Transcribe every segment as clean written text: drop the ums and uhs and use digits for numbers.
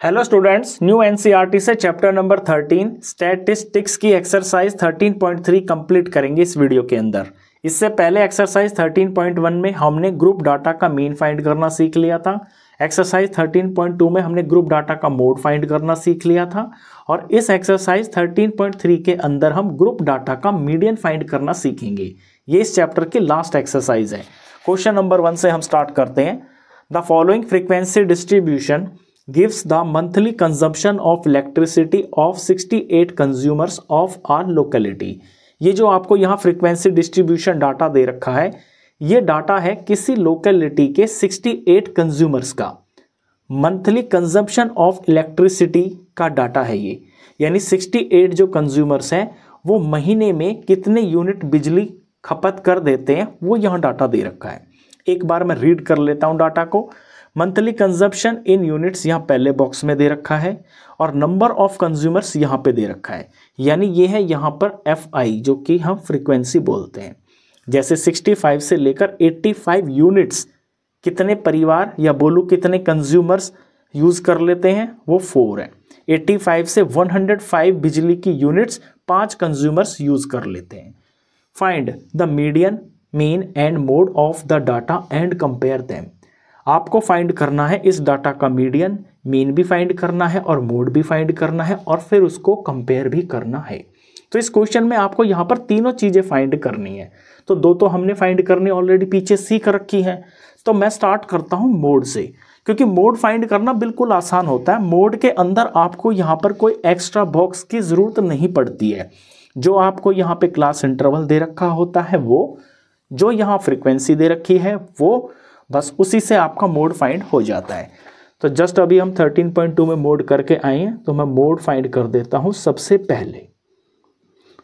Hello students, new NCERT से chapter number 13 statistics की exercise 13.3 complete करेंगे इस वीडियो के अंदर। इससे पहले एक्सरसाइज 13.1 में हमने ग्रुप डाटा का मीन फाइंड करना सीख लिया था। एक्सरसाइज 13.2 में हमने ग्रुप डाटा का मोड फाइंड करना सीख लिया था और इस एक्सरसाइज 13.3 के अंदर हम ग्रुप डाटा का मीडियन फाइंड करना सीखेंगे। ये इस चैप्टर की लास्ट एक्सरसाइज है। क्वेश्चन नंबर 1 से हम स्टार्ट करते हैं। The following frequency distribution gives the monthly consumption of electricity of 68 consumers of our locality। ये जो आपको यहाँ फ्रीक्वेंसी डिस्ट्रीब्यूशन डाटा दे रखा है, ये डाटा है किसी लोकेलिटी के 68 कंज्यूमर्स का मंथली कंजम्पशन ऑफ इलेक्ट्रिसिटी का डाटा है ये। यानी 68 जो कंज्यूमर्स हैं वो महीने में कितने यूनिट बिजली खपत कर देते हैं, वो यहाँ डाटा दे रखा है। एक बार मैं रीड कर लेता हूँ डाटा को। मंथली कंजप्शन इन यूनिट्स यहाँ पहले बॉक्स में दे रखा है और नंबर ऑफ कंज्यूमर्स यहाँ पे दे रखा है। यानी ये है यहाँ पर FI जो कि हम फ्रीक्वेंसी बोलते हैं। जैसे 65 से लेकर 85 यूनिट्स कितने परिवार या बोलूँ कितने कंज्यूमर्स यूज़ कर लेते हैं, वो 4 है। 85 से 105 बिजली की यूनिट्स 5 कंज्यूमर्स यूज़ कर लेते हैं। Find the median, mean and mode of the data and compare them. आपको फाइंड करना है इस डाटा का मीडियन, मीन भी फाइंड करना है और मोड भी फाइंड करना है और फिर उसको कंपेयर भी करना है। तो इस क्वेश्चन में आपको यहाँ पर तीनों चीज़ें फाइंड करनी है। तो दो तो हमने फाइंड करनी ऑलरेडी पीछे सीख रखी है। तो मैं स्टार्ट करता हूँ मोड से, क्योंकि मोड फाइंड करना बिल्कुल आसान होता है। मोड के अंदर आपको यहाँ पर कोई एक्स्ट्रा बॉक्स की ज़रूरत नहीं पड़ती है। जो आपको यहाँ पे क्लास इंटरवल दे रखा होता है वो, जो यहाँ फ्रिक्वेंसी दे रखी है वो, बस उसी से आपका मोड फाइंड हो जाता है। तो जस्ट अभी हम 13.2 में मोड करके आए हैं, तो मैं मोड फाइंड कर देता हूँ। सबसे पहले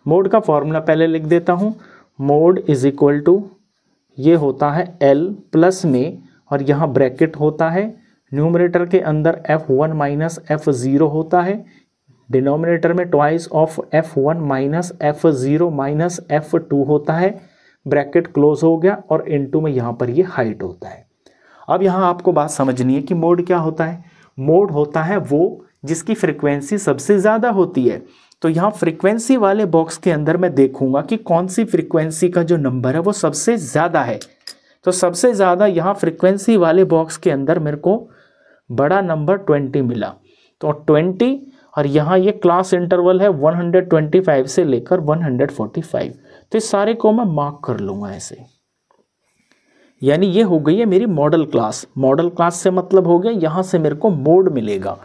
मोड का फॉर्मूला पहले लिख देता हूँ। मोड इज इक्वल टू, ये होता है L प्लस में और यहाँ ब्रैकेट होता है। न्यूमरेटर के अंदर F1 माइनस F0 होता है, डिनोमिनेटर में twice of F1 minus F0 minus F2 होता है। ब्रैकेट क्लोज हो गया और इनटू में यहाँ पर ये हाइट होता है। अब यहाँ आपको बात समझनी है कि मोड क्या होता है। मोड होता है वो जिसकी फ्रीक्वेंसी सबसे ज़्यादा होती है। तो यहाँ फ्रीक्वेंसी वाले बॉक्स के अंदर मैं देखूंगा कि कौन सी फ्रीक्वेंसी का जो नंबर है वो सबसे ज़्यादा है। तो सबसे ज़्यादा यहाँ फ्रीक्वेंसी वाले बॉक्स के अंदर मेरे को बड़ा नंबर 20 मिला। तो 20 और यहाँ ये क्लास इंटरवल है 125 से लेकर 145। तो इस सारे को मैं मार्क कर लूँगा ऐसे। यानी ये हो गई है मेरी मॉडल क्लास। मॉडल क्लास से मतलब हो गया यहाँ से मेरे को मोड मिलेगा।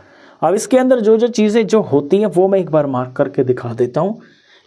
अब इसके अंदर जो जो चीज़ें जो होती हैं वो मैं एक बार मार्क करके दिखा देता हूँ।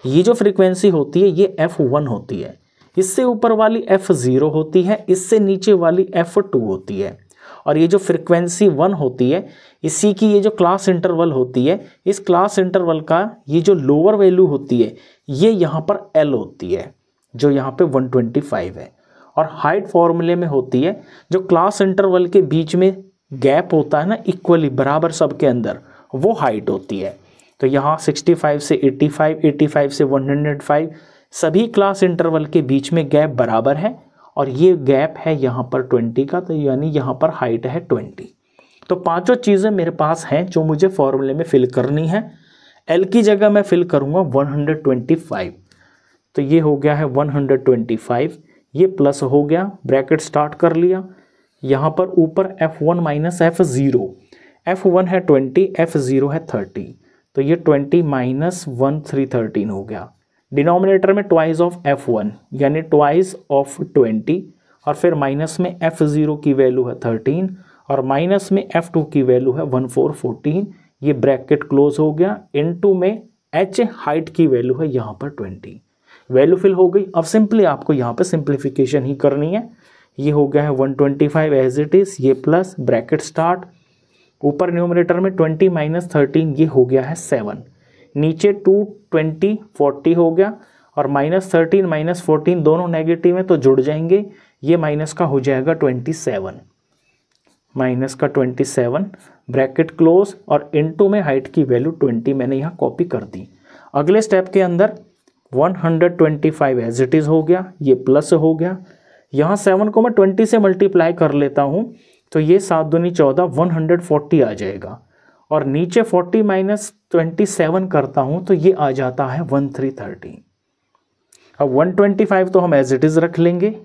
ये जो फ्रीक्वेंसी होती है ये F1 होती है, इससे ऊपर वाली F0 होती है, इससे नीचे वाली F2 होती है। और ये जो फ्रीक्वेंसी 1 होती है, इसी की ये जो क्लास इंटरवल होती है, इस क्लास इंटरवल का ये जो लोअर वैल्यू होती है ये यहाँ पर L होती है, जो यहाँ पे 125 है। और हाइट फॉर्मूले में होती है जो क्लास इंटरवल के बीच में गैप होता है ना, इक्वली बराबर सबके अंदर, वो हाइट होती है। तो यहाँ 65 से 85, 85 से 105, सभी क्लास इंटरवल के बीच में गैप बराबर है और ये गैप है यहाँ पर 20 का। तो यानी यहाँ पर हाइट है 20। तो पांचों चीज़ें मेरे पास हैं जो मुझे फॉर्मूले में फिल करनी है। L की जगह मैं फिल करूँगा 125। तो ये हो गया है 125, ये प्लस हो गया, ब्रैकेट स्टार्ट कर लिया। यहाँ पर ऊपर F1 माइनस F0, F1 है 20, F0 है 30। तो ये 20 माइनस 1 313 हो गया। डिनोमिनेटर में ट्वाइस ऑफ F1 यानी ट्वाइस ऑफ 20 और फिर माइनस में F0 की वैल्यू है 13 और माइनस में F2 की वैल्यू है 1414। ये ब्रैकेट क्लोज हो गया। इनटू में H हाइट की वैल्यू है यहाँ पर 20। वैल्यू फिल हो गई। अब सिंपली आपको यहाँ पे सिंप्लीफिकेशन ही करनी है। ये हो गया है 125 एज इट इज़, ये प्लस ब्रैकेट स्टार्ट, ऊपर न्यूमरेटर में 20 माइनस 13, ये हो गया है 7, नीचे 2 20 40 हो गया और माइनस 13 माइनस 14 दोनों नेगेटिव हैं तो जुड़ जाएंगे। ये माइनस का हो जाएगा 27, माइनस का 27, ब्रैकेट क्लोज और इनटू में हाइट की वैल्यू 20 मैंने यहाँ कॉपी कर दी। अगले स्टेप के अंदर 125 एज इट इज़ हो गया, ये प्लस हो गया। यहाँ 7 को मैं 20 से मल्टीप्लाई कर लेता हूँ तो ये 7 दूनी 14, 140 आ जाएगा। और नीचे 40 माइनस 27 करता हूं तो ये आ जाता है 1313। अब 125 तो हम एज इट इज रख लेंगे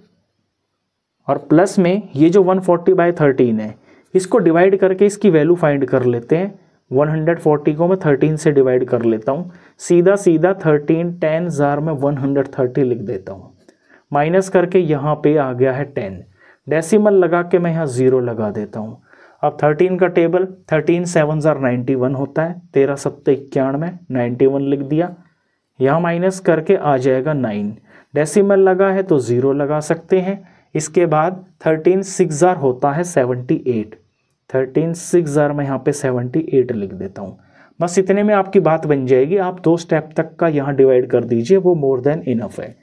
और प्लस में ये जो 140/13 है इसको डिवाइड करके इसकी वैल्यू फाइंड कर लेते हैं। 140 को मैं 13 से डिवाइड कर लेता हूँ, सीधा सीधा 13 10 जार में 130 लिख देता हूँ, माइनस करके यहाँ पे आ गया है 10, डेसिमल लगा के मैं यहाँ 0 लगा देता हूँ। अब 13 का टेबल 13 7 जार 91 होता है, 13 7 91 91 लिख दिया, यहाँ माइनस करके आ जाएगा 9, डेसिमल लगा है तो 0 लगा सकते हैं। इसके बाद 13 6 जार होता है 78, 13 6 जार में यहाँ पे 78 लिख देता हूँ। बस इतने में आपकी बात बन जाएगी। आप 2 स्टेप तक का यहाँ डिवाइड कर दीजिए, वो मोर देन इनफ है।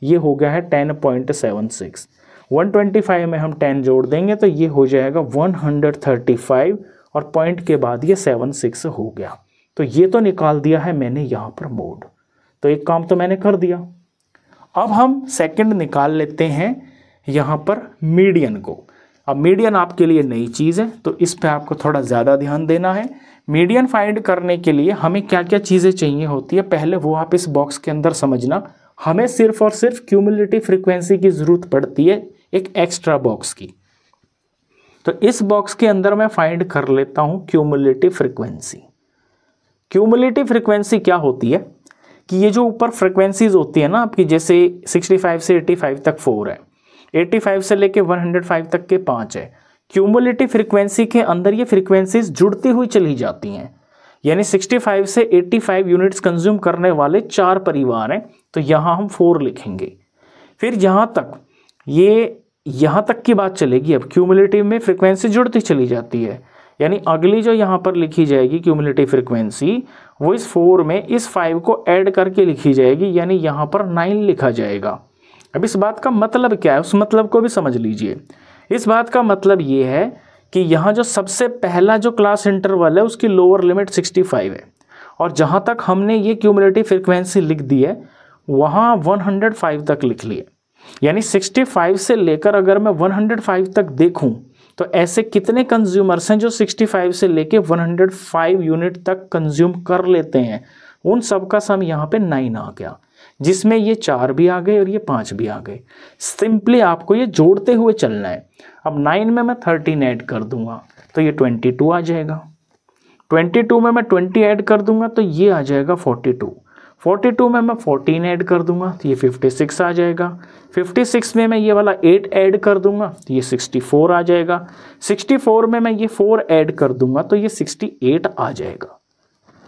ये हो गया है 10.76। 125 में हम 10 जोड़ देंगे तो ये हो जाएगा 135 और पॉइंट के बाद ये 76 हो गया। तो ये तो निकाल दिया है मैंने यहाँ पर मोड, तो एक काम तो मैंने कर दिया। अब हम सेकंड निकाल लेते हैं यहाँ पर मीडियन को। अब मीडियन आपके लिए नई चीज़ है तो इस पे आपको थोड़ा ज़्यादा ध्यान देना है। मीडियन फाइंड करने के लिए हमें क्या क्या चीज़ें चाहिए होती है पहले वो आप इस बॉक्स के अंदर समझना। हमें सिर्फ और सिर्फ क्यूमुलेटिव फ्रीक्वेंसी की ज़रूरत पड़ती है एक एक्स्ट्रा बॉक्स की। तो इस बॉक्स के अंदर मैं फाइंड कर लेता हूँ क्यूमुलेटिव फ्रीक्वेंसी। क्यूमुलेटिव फ्रीक्वेंसी क्या होती है कि ये जो ऊपर फ्रीक्वेंसीज होती है ना आपकी, जैसे 65 से 85 तक 4 है, 85 से लेके 105 तक के 5 है। क्यूमुलेटिव फ्रीक्वेंसी के अंदर ये फ्रीक्वेंसीज जुड़ती हुई चली जाती हैं, यानी 65 से 85 यूनिट्स कंज्यूम करने वाले 4 परिवार हैं, तो यहाँ हम 4 लिखेंगे। फिर यहाँ तक की बात चलेगी। अब क्यूमुलेटिव में फ्रीक्वेंसी जुड़ती चली जाती है, यानी अगली जो यहाँ पर लिखी जाएगी क्यूमुलेटिव फ्रीक्वेंसी वो इस 4 में इस 5 को ऐड करके लिखी जाएगी, यानी यहाँ पर 9 लिखा जाएगा। अब इस बात का मतलब क्या है, उस मतलब को भी समझ लीजिए। इस बात का मतलब ये है कि यहाँ जो सबसे पहला जो क्लास इंटरवल है उसकी लोअर लिमिट 65 है, और जहाँ तक हमने ये क्यूमुलेटिव फ्रीक्वेंसी लिख दी है वहाँ 105 तक लिख लिए, यानी 65 से लेकर अगर मैं 105 तक देखूँ तो ऐसे कितने कंज्यूमर्स हैं जो 65 से लेके 105 यूनिट तक कंज्यूम कर लेते हैं। उन सब का सम यहाँ पे 9 आ गया, जिसमें ये 4 भी आ गए और ये 5 भी आ गए। सिंपली आपको ये जोड़ते हुए चलना है। अब 9 में मैं 13 ऐड कर दूंगा तो ये 22 आ जाएगा, 22 में मैं 20 ऐड कर दूंगा तो ये आ जाएगा 42, 42 में मैं 14 ऐड कर दूंगा तो ये 56 आ जाएगा, 56 में मैं ये वाला 8 ऐड कर दूंगा तो ये 64 आ जाएगा, 64 में मैं ये 4 ऐड कर दूंगा तो ये 68 आ जाएगा।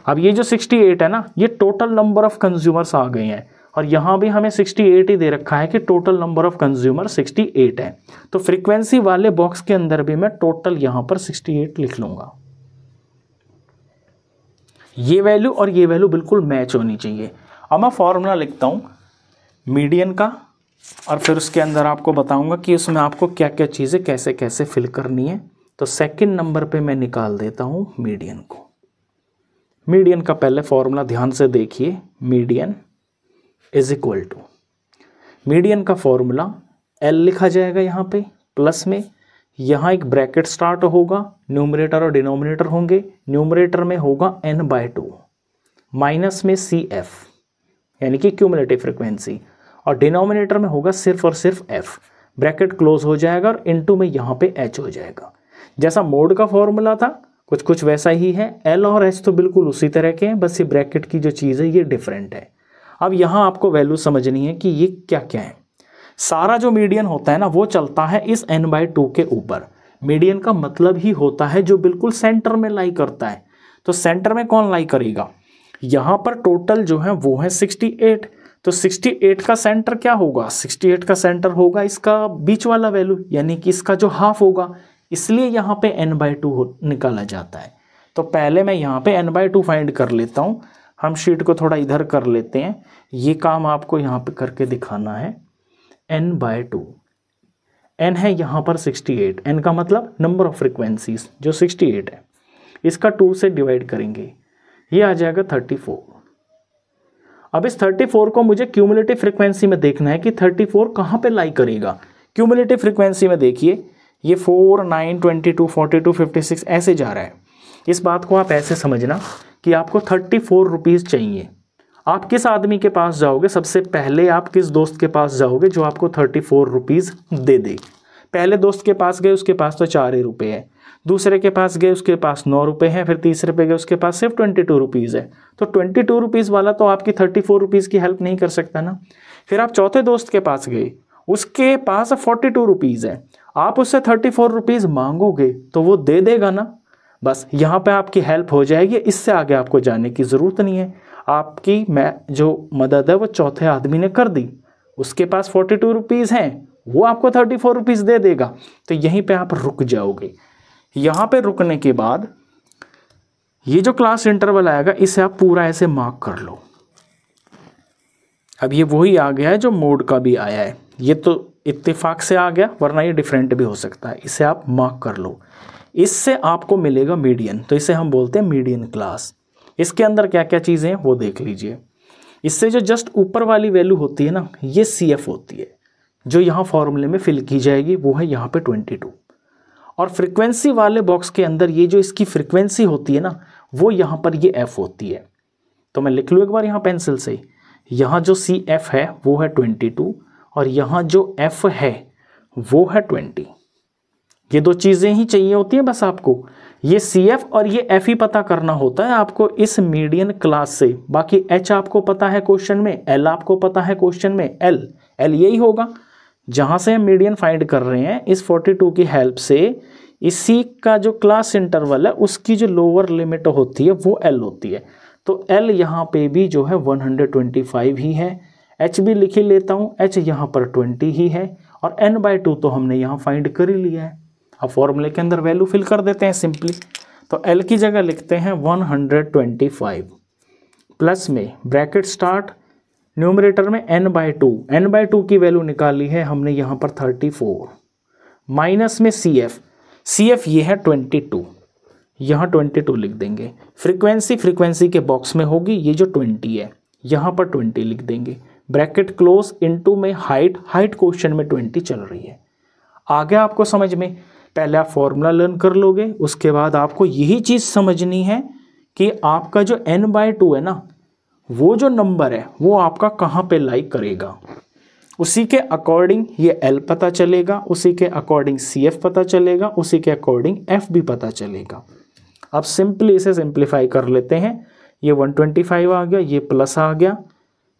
अब ये जो 68 है ना, ये टोटल नंबर ऑफ कंज्यूमर्स आ गए हैं, और यहाँ भी हमें 68 ही दे रखा है कि टोटल नंबर ऑफ कंज्यूमर 68 है। तो फ्रीक्वेंसी वाले बॉक्स के अंदर भी मैं टोटल यहाँ पर 68 लिख लूँगा। ये वैल्यू और ये वैल्यू बिल्कुल मैच होनी चाहिए। अब मैं फॉर्मूला लिखता हूँ मीडियन का, और फिर उसके अंदर आपको बताऊँगा कि उसमें आपको क्या क्या चीज़ें कैसे कैसे फिल करनी है। तो सेकंड नंबर पे मैं निकाल देता हूँ मीडियन को। मीडियन का पहले फॉर्मूला ध्यान से देखिए, median is equal to, median का फॉर्मूला L लिखा जाएगा यहाँ पे प्लस में, यहाँ एक ब्रैकेट स्टार्ट होगा, न्यूमरेटर और डिनोमिनेटर होंगे, न्यूमरेटर में होगा n/2, माइनस में CF यानी कि क्यूमुलेटिव फ्रीक्वेंसी, और डिनोमिनेटर में होगा सिर्फ और सिर्फ F, ब्रैकेट क्लोज हो जाएगा और इनटू में यहाँ पे H हो जाएगा। जैसा मोड का फॉर्मूला था कुछ कुछ वैसा ही है, L और H तो बिल्कुल उसी तरह के हैं, बस ये ब्रैकेट की जो चीज़ है ये डिफरेंट है। अब यहाँ आपको वैल्यू समझनी है कि ये क्या क्या है। सारा जो मीडियन होता है ना वो चलता है इस n/2 के ऊपर। मीडियन का मतलब ही होता है जो बिल्कुल सेंटर में लाई करता है। तो सेंटर में कौन लाई करेगा, यहाँ पर टोटल जो है वो है 68, तो 68 का सेंटर क्या होगा, 68 का सेंटर होगा इसका बीच वाला वैल्यू, यानी कि इसका जो हाफ होगा, इसलिए यहाँ पे n/2 निकाला जाता है। तो पहले मैं यहाँ पे n/2 फाइंड कर लेता हूँ। हम शीट को थोड़ा इधर कर लेते हैं, ये काम आपको यहाँ पे करके दिखाना है। n/2, n है यहाँ पर 68, n का मतलब नंबर ऑफ फ्रीक्वेंसीज जो 68 है, इसका 2 से डिवाइड करेंगे, ये आ जाएगा 34। अब इस 34 को मुझे क्यूमुलेटिव फ्रीक्वेंसी में देखना है कि 34 कहाँ पे लाई करेगा। क्यूमुलेटिव फ्रीक्वेंसी में देखिए ये 4, 9, 22, 42, 56 ऐसे जा रहा है। इस बात को आप ऐसे समझना कि आपको 34 रुपीज़ चाहिए। आप किस आदमी के पास जाओगे, सबसे पहले आप किस दोस्त के पास जाओगे जो आपको 34 रुपीज़ दे दे। पहले दोस्त के पास गए, उसके पास तो 4 ही रुपये है। दूसरे के पास गए, उसके पास 9 रुपये हैं। फिर तीसरे पे गए, उसके पास सिर्फ 22 रुपीज़ है। तो 22 रुपीज़ वाला तो आपकी 34 रुपीज़ की हेल्प नहीं कर सकता ना। फिर आप चौथे दोस्त के पास गए, उसके पास 42 रुपीज़ है। आप उससे 34 रुपीज़ मांगोगे तो वो दे देगा ना। बस यहाँ पे आपकी हेल्प हो जाएगी, इससे आगे आपको जाने की ज़रूरत नहीं है। आपकी जो मदद है वो चौथे आदमी ने कर दी, उसके पास 42 रुपीज़ हैं, वो आपको 34 रुपीज़ दे देगा। तो यहीं पे आप रुक जाओगे। यहाँ पे रुकने के बाद ये जो क्लास इंटरवल आएगा इसे आप पूरा ऐसे मार्क कर लो। अब ये वही आ गया है जो मोड का भी आया है। ये तो इत्तेफाक से आ गया, वरना ये डिफरेंट भी हो सकता है। इसे आप मार्क कर लो। इससे आपको मिलेगा मीडियन, तो इसे हम बोलते हैं मीडियन क्लास। इसके अंदर क्या क्या चीज़ें हैं वो देख लीजिए। इससे जो जस्ट ऊपर वाली वैल्यू होती है ना, ये CF होती है, जो यहाँ फॉर्मूले में फिल की जाएगी, वो है यहाँ पे 22। और फ्रीक्वेंसी वाले बॉक्स के अंदर ये जो इसकी फ्रीक्वेंसी होती है ना, वो यहाँ पर ये F होती है। तो मैं लिख लूँ एक बार यहाँ पेंसिल से, यहाँ जो CF है वो है 22 और यहाँ जो F है वो है 20। ये दो चीज़ें ही चाहिए होती हैं बस आपको। ये CF और ये F ही पता करना होता है आपको इस मीडियन क्लास से। बाकी H आपको पता है क्वेश्चन में, L आपको पता है क्वेश्चन में। L यही होगा जहाँ से हम मीडियन फाइंड कर रहे हैं। इस 42 की हेल्प से इसी का जो क्लास इंटरवल है उसकी जो लोअर लिमिट होती है वो L होती है। तो L यहाँ पे भी जो है 125 ही है। H भी लिख ही लेता हूँ, H यहाँ पर 20 ही है और n/2 तो हमने यहाँ फाइंड कर ही लिया है। अब फॉर्मूले के अंदर वैल्यू फिल कर देते हैं सिंपली। तो L की जगह लिखते हैं 125 प्लस में ब्रैकेट स्टार्ट, न्यूमरेटर में n/2 की वैल्यू निकाली है हमने यहाँ पर 34, माइनस में CF ये है 22, यहाँ 22 लिख देंगे। फ्रीक्वेंसी के बॉक्स में होगी, ये जो 20 है यहाँ पर 20 लिख देंगे। ब्रैकेट क्लोज, इनटू में हाइट क्वेश्चन में 20 चल रही है। आगे आपको समझ में, पहले आप फॉर्मूला लर्न कर लोगे, उसके बाद आपको यही चीज़ समझनी है कि आपका जो n/2 है ना, वो जो नंबर है वो आपका कहाँ पे लाई करेगा। उसी के अकॉर्डिंग ये L पता चलेगा, उसी के अकॉर्डिंग CF पता चलेगा, उसी के अकॉर्डिंग F भी पता चलेगा। अब सिंपली इसे सिंप्लीफाई कर लेते हैं। ये 125 आ गया, ये प्लस आ गया,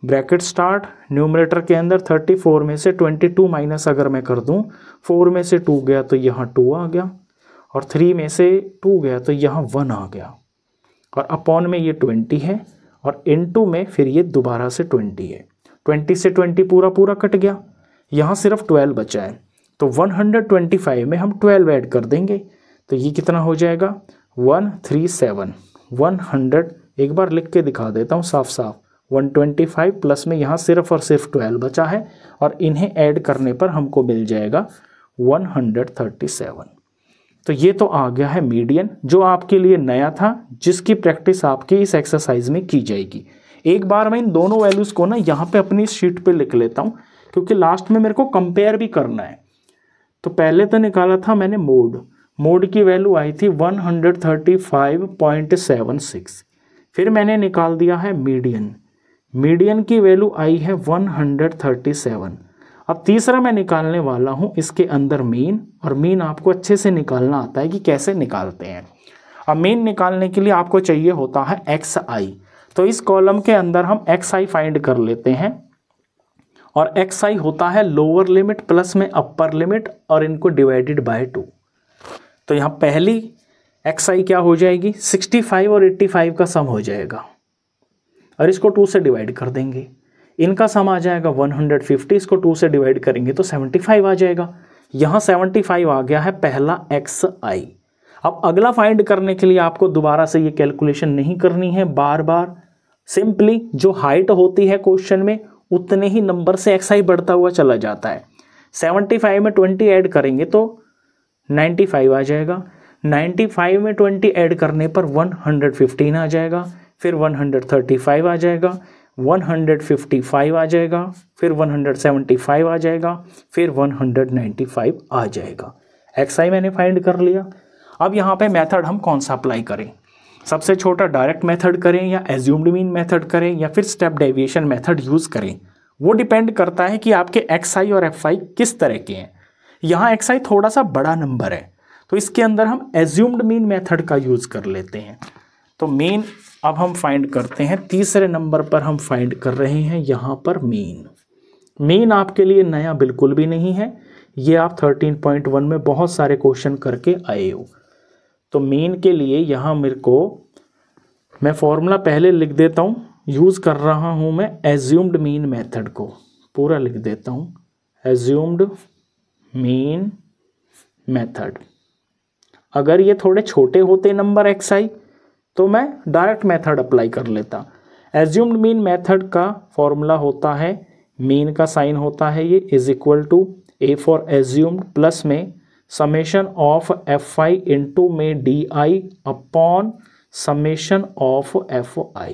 ब्रैकेट स्टार्ट, न्यूमरेटर के अंदर 34 में से 22 माइनस अगर मैं कर दूं, 4 में से 2 गया तो यहाँ 2 आ गया और 3 में से 2 गया तो यहाँ 1 आ गया और अपॉन में ये 20 है और इनटू में फिर ये दोबारा से 20 है। 20 से 20 पूरा कट गया, यहाँ सिर्फ 12 बचा है। तो 125 में हम 12 ऐड कर देंगे तो ये कितना हो जाएगा 137। 100 एक बार लिख के दिखा देता हूँ साफ साफ, 125 प्लस में यहाँ सिर्फ और सिर्फ 12 बचा है और इन्हें ऐड करने पर हमको मिल जाएगा 137। तो ये तो आ गया है मीडियन, जो आपके लिए नया था, जिसकी प्रैक्टिस आपकी इस एक्सरसाइज में की जाएगी। एक बार मैं इन दोनों वैल्यूज़ को ना यहाँ पे अपनी शीट पे लिख लेता हूँ, क्योंकि लास्ट में मेरे को कंपेयर भी करना है। तो पहले तो निकाला था मैंने मोड की वैल्यू आई थी 135.76। फिर मैंने निकाल दिया है मीडियन की वैल्यू आई है 137। अब तीसरा मैं निकालने वाला हूँ इसके अंदर मीन, और मीन आपको अच्छे से निकालना आता है कि कैसे निकालते हैं। अब मीन निकालने के लिए आपको चाहिए होता है xi, तो इस कॉलम के अंदर हम xi फाइंड कर लेते हैं और xi होता है लोअर लिमिट प्लस में अपर लिमिट और इनको डिवाइडेड बाय 2। तो यहाँ पहली xi क्या हो जाएगी 65 और 85 का सम हो जाएगा और इसको 2 से डिवाइड कर देंगे। इनका सम आ जाएगा 150, इसको 2 से डिवाइड करेंगे तो 75 आ जाएगा। यहाँ 75 आ गया है पहला xi। अब अगला फाइंड करने के लिए आपको दोबारा से ये कैलकुलेशन नहीं करनी है बार बार, सिंपली जो हाइट होती है क्वेश्चन में उतने ही नंबर से xi बढ़ता हुआ चला जाता है। 75 में 20 ऐड करेंगे तो 95 आ जाएगा, 95 में 20 ऐड करने पर 115 आ जाएगा, फिर 135 आ जाएगा, 155 आ जाएगा, फिर 175 आ जाएगा, फिर 195 आ जाएगा। xi मैंने फाइंड कर लिया। अब यहाँ पे मेथड हम कौन सा अप्लाई करें, सबसे छोटा डायरेक्ट मेथड करें या एज्यूम्ड मीन मेथड करें या फिर स्टेप डेविएशन मेथड यूज़ करें, वो डिपेंड करता है कि आपके xi और fi किस तरह के हैं। यहाँ xi थोड़ा सा बड़ा नंबर है तो इसके अंदर हम एज्यूम्ड मीन मेथड का यूज़ कर लेते हैं। तो मीन अब हम फाइंड करते हैं, तीसरे नंबर पर हम फाइंड कर रहे हैं यहाँ पर मीन आपके लिए नया बिल्कुल भी नहीं है, ये आप 13.1 में बहुत सारे क्वेश्चन करके आए हो। तो मीन के लिए यहाँ मैं फॉर्मूला पहले लिख देता हूँ, यूज़ कर रहा हूँ मैं एज्यूम्ड मीन मेथड को, पूरा लिख देता हूँ एज्यूम्ड मीन मेथड। अगर ये थोड़े छोटे होते नंबर xi तो मैं डायरेक्ट मेथड अप्लाई कर लेता। एज्यूम्ड मीन मेथड का फॉर्मूला होता है, मीन का साइन होता है ये is equal to a for assumed plus में समेशन ऑफ fi इंटू में di upon summation of fi।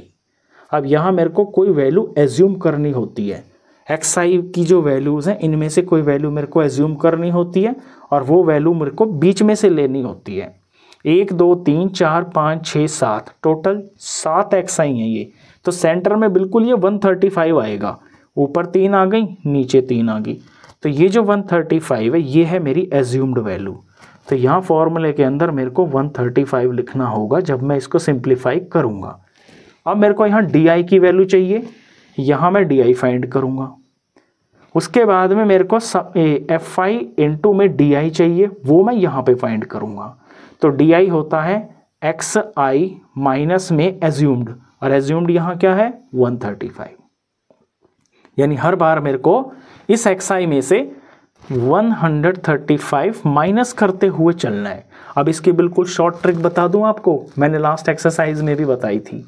अब यहाँ मेरे को कोई वैल्यू एज्यूम करनी होती है, xi की जो वैल्यूज़ हैं इनमें से कोई वैल्यू मेरे को एज्यूम करनी होती है और वो वैल्यू मेरे को बीच में से लेनी होती है। 1 2 3 4 5 6 7 टोटल 7 xi हैं ये, तो सेंटर में बिल्कुल ये 135 आएगा, ऊपर 3 आ गई नीचे 3 आ गई, तो ये जो 135 है ये है मेरी एज्यूम्ड वैल्यू। तो यहाँ फॉर्मूले के अंदर मेरे को 135 लिखना होगा जब मैं इसको सिंप्लीफाई करूँगा। अब मेरे को यहाँ di की वैल्यू चाहिए, यहाँ मैं di फाइंड करूँगा। उसके बाद में मेरे को fi इंटू में di चाहिए, वो मैं यहाँ पे फाइंड करूँगा। तो di होता है xi माइनस में एज्यूम्ड, और एज्यूम्ड यहाँ क्या है 135, यानी हर बार मेरे को इस xi में से 135 माइनस करते हुए चलना है। अब इसकी बिल्कुल शॉर्ट ट्रिक बता दूं आपको, मैंने लास्ट एक्सरसाइज में भी बताई थी।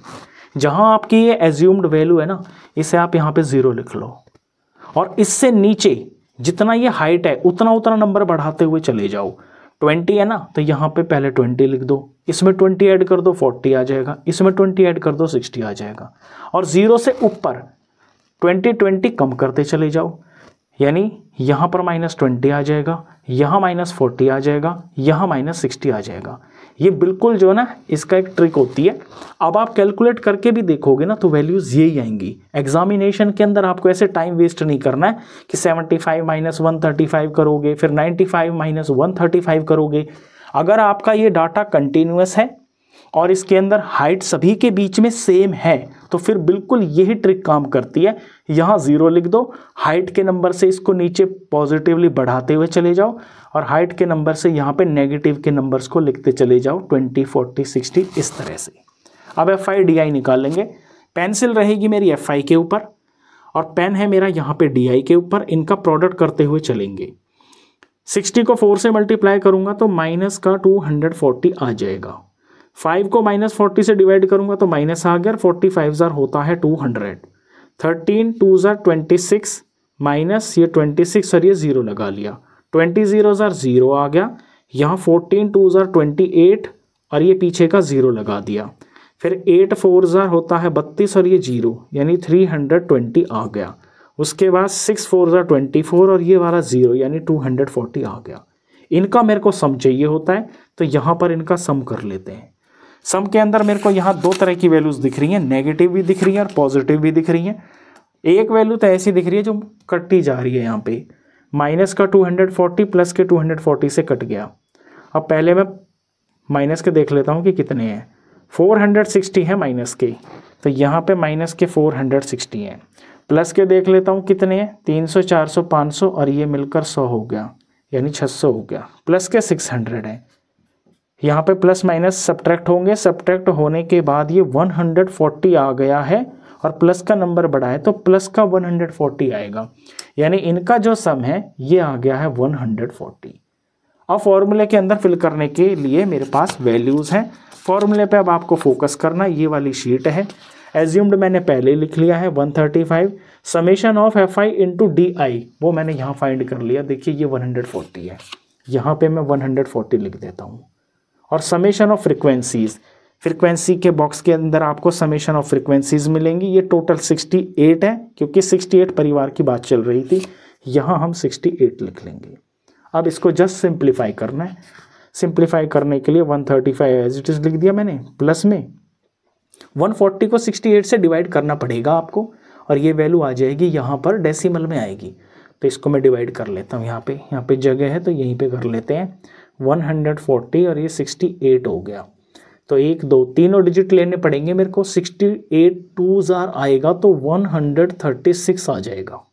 जहां आपकी ये एज्यूम्ड वैल्यू है ना, इसे आप यहाँ पे 0 लिख लो और इससे नीचे जितना ये हाइट है उतना उतना नंबर बढ़ाते हुए चले जाओ। 20 है ना, तो यहाँ पे पहले 20 लिख दो, इसमें 20 ऐड कर दो 40 आ जाएगा, इसमें 20 ऐड कर दो 60 आ जाएगा, और 0 से ऊपर 20 कम करते चले जाओ, यानी यहाँ पर -20 आ जाएगा, यहाँ -40 आ जाएगा, यहाँ -60 आ जाएगा। ये बिल्कुल जो ना इसका एक ट्रिक होती है। अब आप कैलकुलेट करके भी देखोगे ना तो वैल्यूज़ यही आएंगी। एग्जामिनेशन के अंदर आपको ऐसे टाइम वेस्ट नहीं करना है कि 75 - 135 करोगे, फिर 95 - 135 करोगे। अगर आपका ये डाटा कंटिन्यूअस है और इसके अंदर हाइट सभी के बीच में सेम है तो फिर बिल्कुल यही ट्रिक काम करती है। यहाँ 0 लिख दो, हाइट के नंबर से इसको नीचे पॉजिटिवली बढ़ाते हुए चले जाओ और हाइट के नंबर से यहाँ पे नेगेटिव के नंबर्स को लिखते चले जाओ 20 40 60 इस तरह से। अब fi di निकालेंगे, पेंसिल रहेगी मेरी fi के ऊपर और पेन है मेरा यहाँ पे di के ऊपर, इनका प्रोडक्ट करते हुए चलेंगे। 60 को 4 से मल्टीप्लाई करूँगा तो माइनस का 240 आ जाएगा। 5 को -40 से डिवाइड करूंगा तो माइनस आ गया, 45 होता है 200। 13 2 26 माइनस ये 26 और ये 0 लगा लिया, 20 0 0 आ गया। यहाँ 14 2 28 और ये पीछे का 0 लगा दिया। फिर 8 4 होता है 32 और ये 0 यानी 320 आ गया। उसके बाद 6 4 24 और ये वाला 0 यानी 240 आ गया। इनका मेरे को सम चाहिए होता है तो यहाँ पर इनका सम कर लेते हैं। सम के अंदर मेरे को यहाँ 2 तरह की वैल्यूज़ दिख रही हैं, नेगेटिव भी दिख रही है और पॉजिटिव भी दिख रही हैं। एक वैल्यू तो ऐसी दिख रही है जो कटती जा रही है, यहाँ पे माइनस का 240 प्लस के 240 से कट गया। अब पहले मैं माइनस के देख लेता हूँ कि कितने हैं। 460 है माइनस के, तो यहाँ पे माइनस के 460 हैं। प्लस के देख लेता हूँ कितने हैं, 300 400 500 और ये मिलकर 100 हो गया यानी 600 हो गया। प्लस के 600 है, यहाँ पे प्लस माइनस सब्ट्रैक्ट होंगे, सब्ट्रैक्ट होने के बाद ये 140 आ गया है और प्लस का नंबर बढ़ा है तो प्लस का 140 आएगा, यानी इनका जो सम है ये आ गया है 140। अब फॉर्मूले के अंदर फिल करने के लिए मेरे पास वैल्यूज़ हैं। फॉर्मूले पे अब आपको फोकस करना, ये वाली शीट है। एज्यूम्ड मैंने पहले लिख लिया है 135, summation of fi into di वो मैंने यहाँ फाइंड कर लिया। देखिए ये 140 है, यहाँ पे मैं 140 लिख देता हूँ। और समेशन ऑफ फ्रिक्वेंसीज, फ्रिक्वेंसी के बॉक्स के अंदर आपको समेशन ऑफ फ्रिक्वेंसीज मिलेंगी। ये टोटल 68 है, क्योंकि 68 परिवार की बात चल रही थी, यहाँ हम 68 लिख लेंगे। अब इसको जस्ट सिंप्लीफाई करना है। सिंप्लीफाई करने के लिए 135 एज इट इज़ लिख दिया मैंने, प्लस में 140 को 68 से डिवाइड करना पड़ेगा आपको, और ये वैल्यू आ जाएगी यहाँ पर डेसिमल में आएगी। तो इसको मैं डिवाइड कर लेता हूँ, यहाँ पे जगह है तो यहीं पे कर लेते हैं। 140 और ये 68 हो गया। तो 1 2 तीनों डिजिट लेने पड़ेंगे मेरे को। 68 2 आएगा तो 136 आ जाएगा।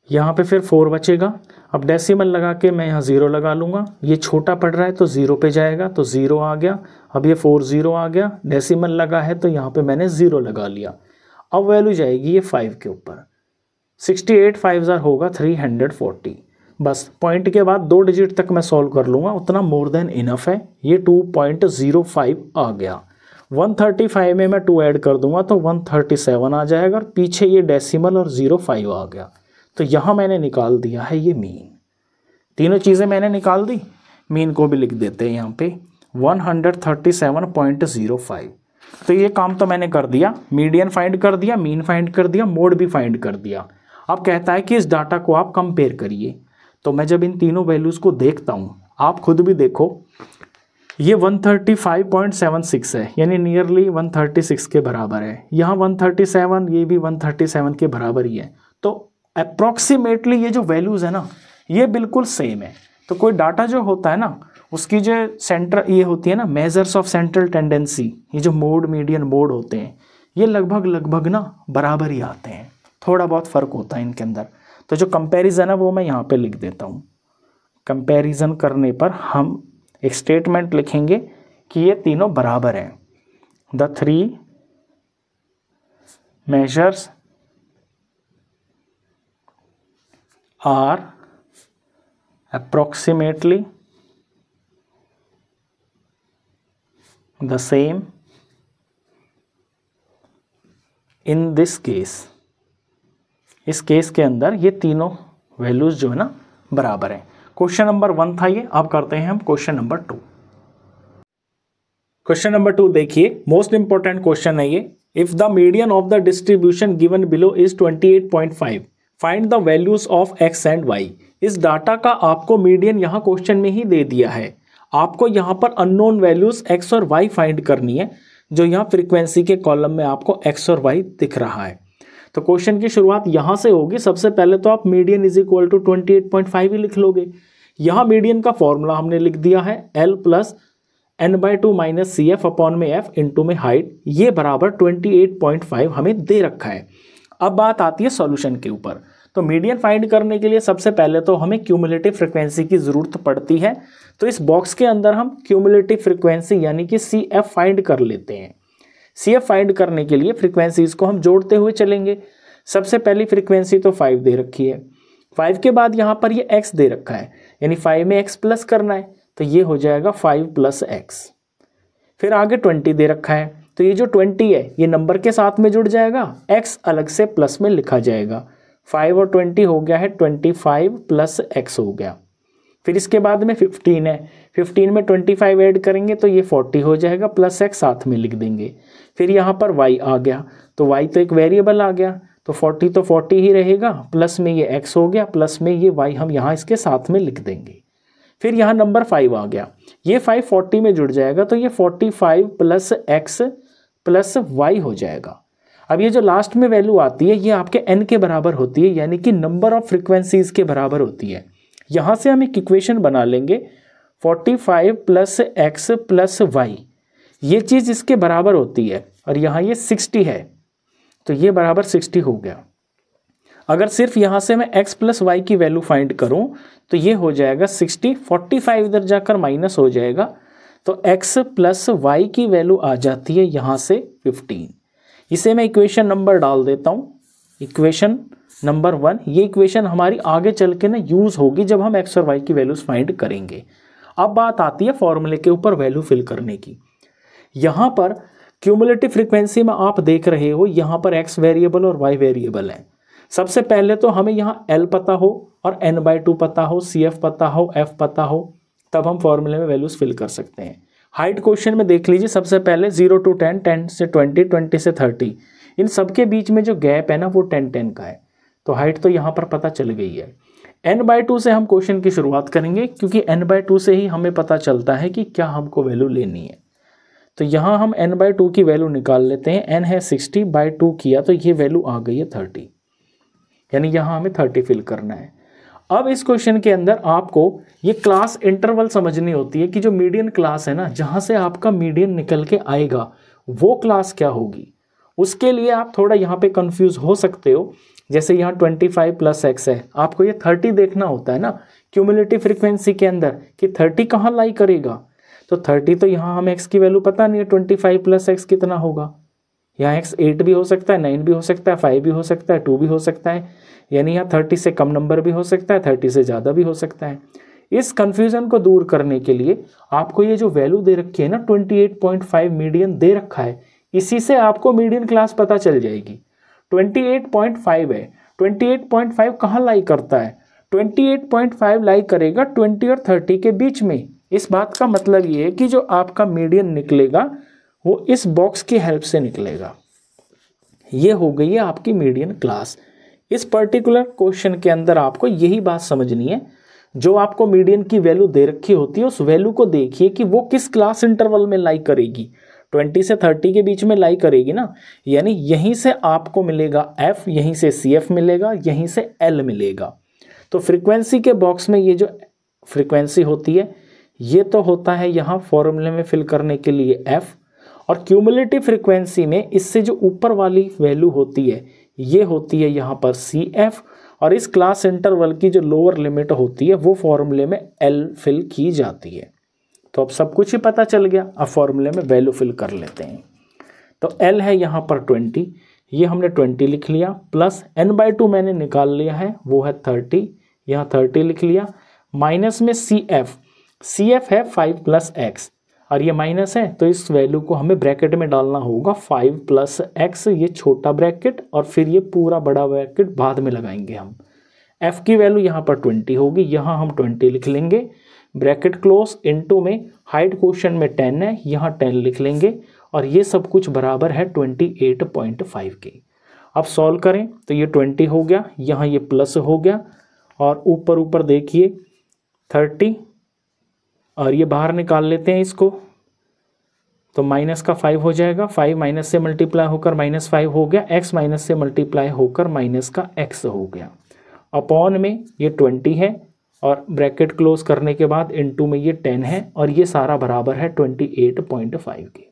यहाँ पे फिर 4 बचेगा। अब डेसिमल लगा के मैं यहाँ 0 लगा लूँगा, ये छोटा पड़ रहा है तो 0 पे जाएगा, तो 0 आ गया। अब ये 4 0 आ गया, डेसिमल लगा है तो यहाँ पे मैंने 0 लगा लिया। अब वैल्यू जाएगी ये 5 के ऊपर। 68 5 होगा 340। बस पॉइंट के बाद 2 डिजिट तक मैं सॉल्व कर लूँगा, उतना मोर देन इनफ है। ये 2.05 आ गया। 135 में मैं 2 ऐड कर दूंगा तो 137 आ जाएगा, और पीछे ये डेसिमल और 05 आ गया। तो यहाँ मैंने निकाल दिया है ये मीन। तीनों चीज़ें मैंने निकाल दी। मीन को भी लिख देते हैं यहाँ पे 137.05। तो ये काम तो मैंने कर दिया, मीडियन फाइंड कर दिया, मीन फाइंड कर दिया, मोड भी फाइंड कर दिया। अब कहता है कि इस डाटा को आप कंपेयर करिए। तो मैं जब इन तीनों वैल्यूज़ को देखता हूँ, आप खुद भी देखो, ये 135.76 है, यानी नियरली 136 के बराबर है। यहाँ 137, ये भी 137 के बराबर ही है। तो अप्रॉक्सीमेटली ये जो वैल्यूज़ है ना, ये बिल्कुल सेम है। तो कोई डाटा जो होता है ना, उसकी जो सेंटर ये होती है ना, मेजर्स ऑफ सेंट्रल टेंडेंसी, ये जो मोड मीडियन मोड होते हैं, ये लगभग ना बराबर ही आते हैं। थोड़ा बहुत फ़र्क होता है इनके अंदर। तो जो कंपैरिजन है वो मैं यहाँ पे लिख देता हूँ। कंपैरिजन करने पर हम एक स्टेटमेंट लिखेंगे कि ये तीनों बराबर हैं। The 3 measures are approximately the same in this case। इस केस के अंदर ये तीनों वैल्यूज जो है ना बराबर हैं। क्वेश्चन नंबर 1 था ये। अब करते हैं हम क्वेश्चन नंबर 2। क्वेश्चन नंबर 2 देखिए, मोस्ट इंपॉर्टेंट क्वेश्चन है ये। If the median of the distribution given below is 28.5, find the values of x and y. इस डाटा का आपको मीडियन यहाँ क्वेश्चन में ही दे दिया है। आपको यहाँ पर अननोन वैल्यूज एक्स और वाई फाइंड करनी है, जो यहाँ फ्रीक्वेंसी के कॉलम में आपको एक्स और वाई दिख रहा है। तो क्वेश्चन की शुरुआत यहाँ से होगी। सबसे पहले तो आप मीडियन इज इक्वल टू 28.5 ही लिख लोगे। यहाँ मीडियन का फॉर्मूला हमने लिख दिया है L + n/2 - CF अपॉन में F इंटू में हाइट, ये बराबर 28.5 हमें दे रखा है। अब बात आती है सॉल्यूशन के ऊपर। तो मीडियन फाइंड करने के लिए सबसे पहले तो हमें क्यूमुलेटिव फ्रीक्वेंसी की ज़रूरत पड़ती है। तो इस बॉक्स के अंदर हम क्यूमुलेटिव फ्रीक्वेंसी यानी कि CF फाइंड कर लेते हैं। CF फाइंड करने के लिए फ्रीक्वेंसीज को हम जोड़ते हुए चलेंगे। सबसे पहली फ्रीक्वेंसी तो 5 दे रखी है। 5 के बाद यहाँ पर ये x दे रखा है, यानी 5 में x प्लस करना है, तो ये हो जाएगा 5 + x। फिर आगे 20 दे रखा है, तो ये जो 20 है ये नंबर के साथ में जुड़ जाएगा, x अलग से प्लस में लिखा जाएगा। 5 और 20 हो गया है 25 + x हो गया। फिर इसके बाद में 15 है, 15 में 25 ऐड करेंगे तो ये 40 हो जाएगा, प्लस x साथ में लिख देंगे। फिर यहाँ पर y आ गया, तो y तो एक वेरिएबल आ गया, तो 40 तो 40 ही रहेगा, प्लस में ये x हो गया, प्लस में ये y हम यहाँ इसके साथ में लिख देंगे। फिर यहाँ नंबर 5 आ गया, ये 5 40 में जुड़ जाएगा, तो ये 45 + x + y हो जाएगा। अब ये जो लास्ट में वैल्यू आती है ये आपके n के बराबर होती है, यानी कि नंबर ऑफ फ्रीक्वेंसीज के बराबर होती है। यहाँ से हम एक इक्वेशन बना लेंगे 45 + x + y, ये चीज़ इसके बराबर होती है, और यहाँ ये 60 है, तो ये बराबर 60 हो गया। अगर सिर्फ यहाँ से मैं x + y की वैल्यू फाइंड करूँ तो ये हो जाएगा 60, 45 इधर जाकर माइनस हो जाएगा, तो x + y की वैल्यू आ जाती है यहाँ से 15। इसे मैं इक्वेशन नंबर डाल देता हूँ, इक्वेशन नंबर 1। ये इक्वेशन हमारी आगे चल के ना यूज़ होगी जब हम x और y की वैल्यूज़ फाइंड करेंगे। अब बात आती है फॉर्मूले के ऊपर वैल्यू फिल करने की। यहाँ पर क्यूमुलेटिव फ्रीक्वेंसी में आप देख रहे हो यहाँ पर x वेरिएबल और y वेरिएबल है। सबसे पहले तो हमें यहाँ L पता हो और n/2 पता हो, CF पता हो, F पता हो, तब हम फॉर्मूले में वैल्यूज़ फिल कर सकते हैं। हाइट क्वेश्चन में देख लीजिए, सबसे पहले 0 to 10, 10 से 20, 20 से 30, इन सब के बीच में जो गैप है ना वो 10, 10 का है, तो हाइट तो यहाँ पर पता चल गई है। n/2 से हम क्वेश्चन की शुरुआत करेंगे, क्योंकि n/2 से ही हमें पता चलता है कि क्या हमको वैल्यू लेनी है। तो यहाँ हम n/2 की वैल्यू निकाल लेते हैं। n है 60/2 किया तो ये वैल्यू आ गई है 30, यानी यहाँ हमें 30 फिल करना है। अब इस क्वेश्चन के अंदर आपको ये क्लास इंटरवल समझनी होती है कि जो मीडियन क्लास है ना, जहाँ से आपका मीडियन निकल के आएगा वो क्लास क्या होगी। उसके लिए आप थोड़ा यहाँ पे कंफ्यूज हो सकते हो। जैसे यहाँ 25 + x है, आपको ये 30 देखना होता है ना क्यूमुलेटिव फ्रीक्वेंसी के अंदर कि 30 कहाँ लाई करेगा। तो 30 तो यहाँ हमें x की वैल्यू पता नहीं है, 25 + x कितना होगा। यहाँ x 8 भी हो सकता है, 9 भी हो सकता है, 5 भी हो सकता है, 2 भी हो सकता है, यानी यहाँ 30 से कम नंबर भी हो सकता है, 30 से ज़्यादा भी हो सकता है। इस कन्फ्यूज़न को दूर करने के लिए आपको ये जो वैल्यू दे रखी है ना 28.5 मीडियन दे रखा है, इसी से आपको मीडियन क्लास पता चल जाएगी। 28.5 है, 28.5 कहाँ लाई करता है, 28.5 लाई करेगा 20 और 30 के बीच में। इस बात का मतलब ये है कि जो आपका मीडियन निकलेगा वो इस बॉक्स की हेल्प से निकलेगा। ये हो गई है आपकी मीडियन क्लास। इस पर्टिकुलर क्वेश्चन के अंदर आपको यही बात समझनी है, जो आपको मीडियन की वैल्यू दे रखी होती है उस वैल्यू को देखिए कि वो किस क्लास इंटरवल में लाई करेगी। 20 से 30 के बीच में लाई करेगी ना, यानी यहीं से आपको मिलेगा f, यहीं से CF मिलेगा, यहीं से L मिलेगा। तो फ्रीक्वेंसी के बॉक्स में ये जो फ्रीक्वेंसी होती है ये तो होता है यहाँ फॉर्मूले में फिल करने के लिए f, और क्यूमुलेटिव फ्रीक्वेंसी में इससे जो ऊपर वाली वैल्यू होती है ये होती है यहाँ पर CF, और इस क्लास इंटरवल की जो लोअर लिमिट होती है वो फॉर्मूले में L फिल की जाती है। तो अब सब कुछ ही पता चल गया। अब फॉर्मूले में वैल्यू फिल कर लेते हैं। तो L है यहाँ पर 20, ये हमने 20 लिख लिया, प्लस n/2 मैंने निकाल लिया है वो है 30, यहाँ 30 लिख लिया, माइनस में CF है 5 + x, और ये माइनस है तो इस वैल्यू को हमें ब्रैकेट में डालना होगा 5 + x, ये छोटा ब्रैकेट और फिर ये पूरा बड़ा ब्रैकेट बाद में लगाएंगे हम। f की वैल्यू यहाँ पर 20 होगी, यहाँ हम 20 लिख लेंगे, ब्रैकेट क्लोज, इनटू में हाइट क्वेश्चन में 10 है, यहाँ 10 लिख लेंगे, और ये सब कुछ बराबर है 28.5 के। अब सॉल्व करें तो ये 20 हो गया, यहाँ ये प्लस हो गया, और ऊपर देखिए 30, और ये बाहर निकाल लेते हैं इसको, तो माइनस का 5 हो जाएगा, 5 माइनस से मल्टीप्लाई होकर -5 हो गया, x माइनस से मल्टीप्लाई होकर माइनस का x हो गया, अपॉन में ये 20 है, और ब्रैकेट क्लोज करने के बाद इनटू में ये 10 है, और ये सारा बराबर है 28.5 के।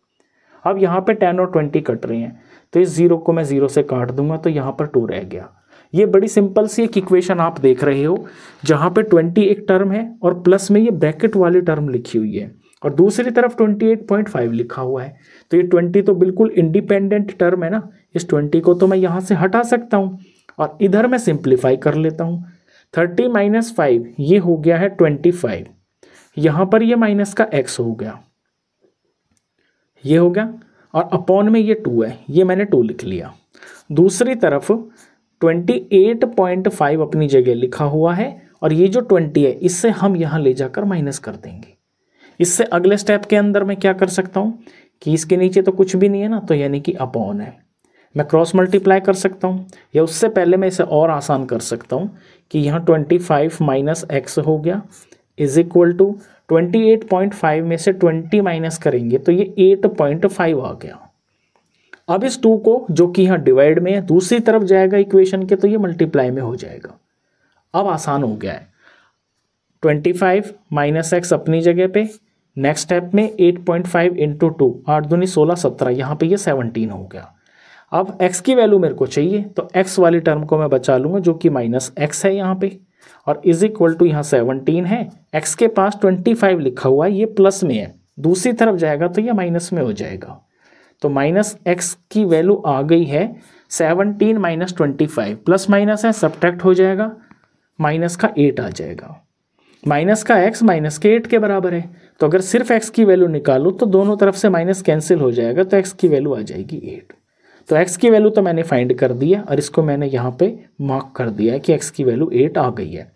अब यहाँ पे 10 और 20 कट रहे हैं, तो इस 0 को मैं 0 से काट दूंगा, तो यहाँ पर 2 रह गया। ये बड़ी सिंपल सी एक इक्वेशन आप देख रहे हो, जहाँ पे 20 एक टर्म है और प्लस में ये ब्रैकेट वाली टर्म लिखी हुई है, और दूसरी तरफ 28.5 लिखा हुआ है। तो ये 20 तो बिल्कुल इंडिपेंडेंट टर्म है ना, इस 20 को तो मैं यहाँ से हटा सकता हूँ, और इधर मैं सिंप्लीफाई कर लेता हूँ। 30 - 5 ये हो गया है 25, यहाँ पर ये माइनस का x हो गया, ये हो गया, और अपॉन में ये 2 है, ये मैंने 2 लिख लिया। दूसरी तरफ 28.5 अपनी जगह लिखा हुआ है, और ये जो 20 है इससे हम यहाँ ले जाकर माइनस कर देंगे। इससे अगले स्टेप के अंदर मैं क्या कर सकता हूँ कि इसके नीचे तो कुछ भी नहीं है ना, तो यानी कि अपॉन है, मैं क्रॉस मल्टीप्लाई कर सकता हूँ, या उससे पहले मैं इसे और आसान कर सकता हूँ कि यहाँ 25 - x हो गया इज इक्वल टू 28.5 में से 20 माइनस करेंगे तो ये 8.5 आ गया। अब इस 2 को, जो कि यहाँ डिवाइड में है, दूसरी तरफ जाएगा इक्वेशन के, तो ये मल्टीप्लाई में हो जाएगा। अब आसान हो गया है, 25 - x अपनी जगह पे, नेक्स्ट स्टेप में 8.5 × 2, 8 दूनी 16, 17, यहाँ पे ये 17 हो गया। अब x की वैल्यू मेरे को चाहिए, तो x वाली टर्म को मैं बचा लूँगा जो कि -x है यहाँ पे, और इज इक्वल टू यहाँ 17 है, x के पास 25 लिखा हुआ है, ये प्लस में है, दूसरी तरफ जाएगा तो ये माइनस में हो जाएगा। तो -x की वैल्यू आ गई है 17 - 25, प्लस माइनस है, सब्ट्रैक्ट हो जाएगा, माइनस का 8 आ जाएगा। माइनस का x माइनस के 8 के बराबर है, तो अगर सिर्फ x की वैल्यू निकालो तो दोनों तरफ से माइनस कैंसिल हो जाएगा, तो x की वैल्यू आ जाएगी 8। तो x की वैल्यू तो मैंने फाइंड कर दी है, और इसको मैंने यहाँ पे मार्क कर दिया है कि x की वैल्यू 8 आ गई है।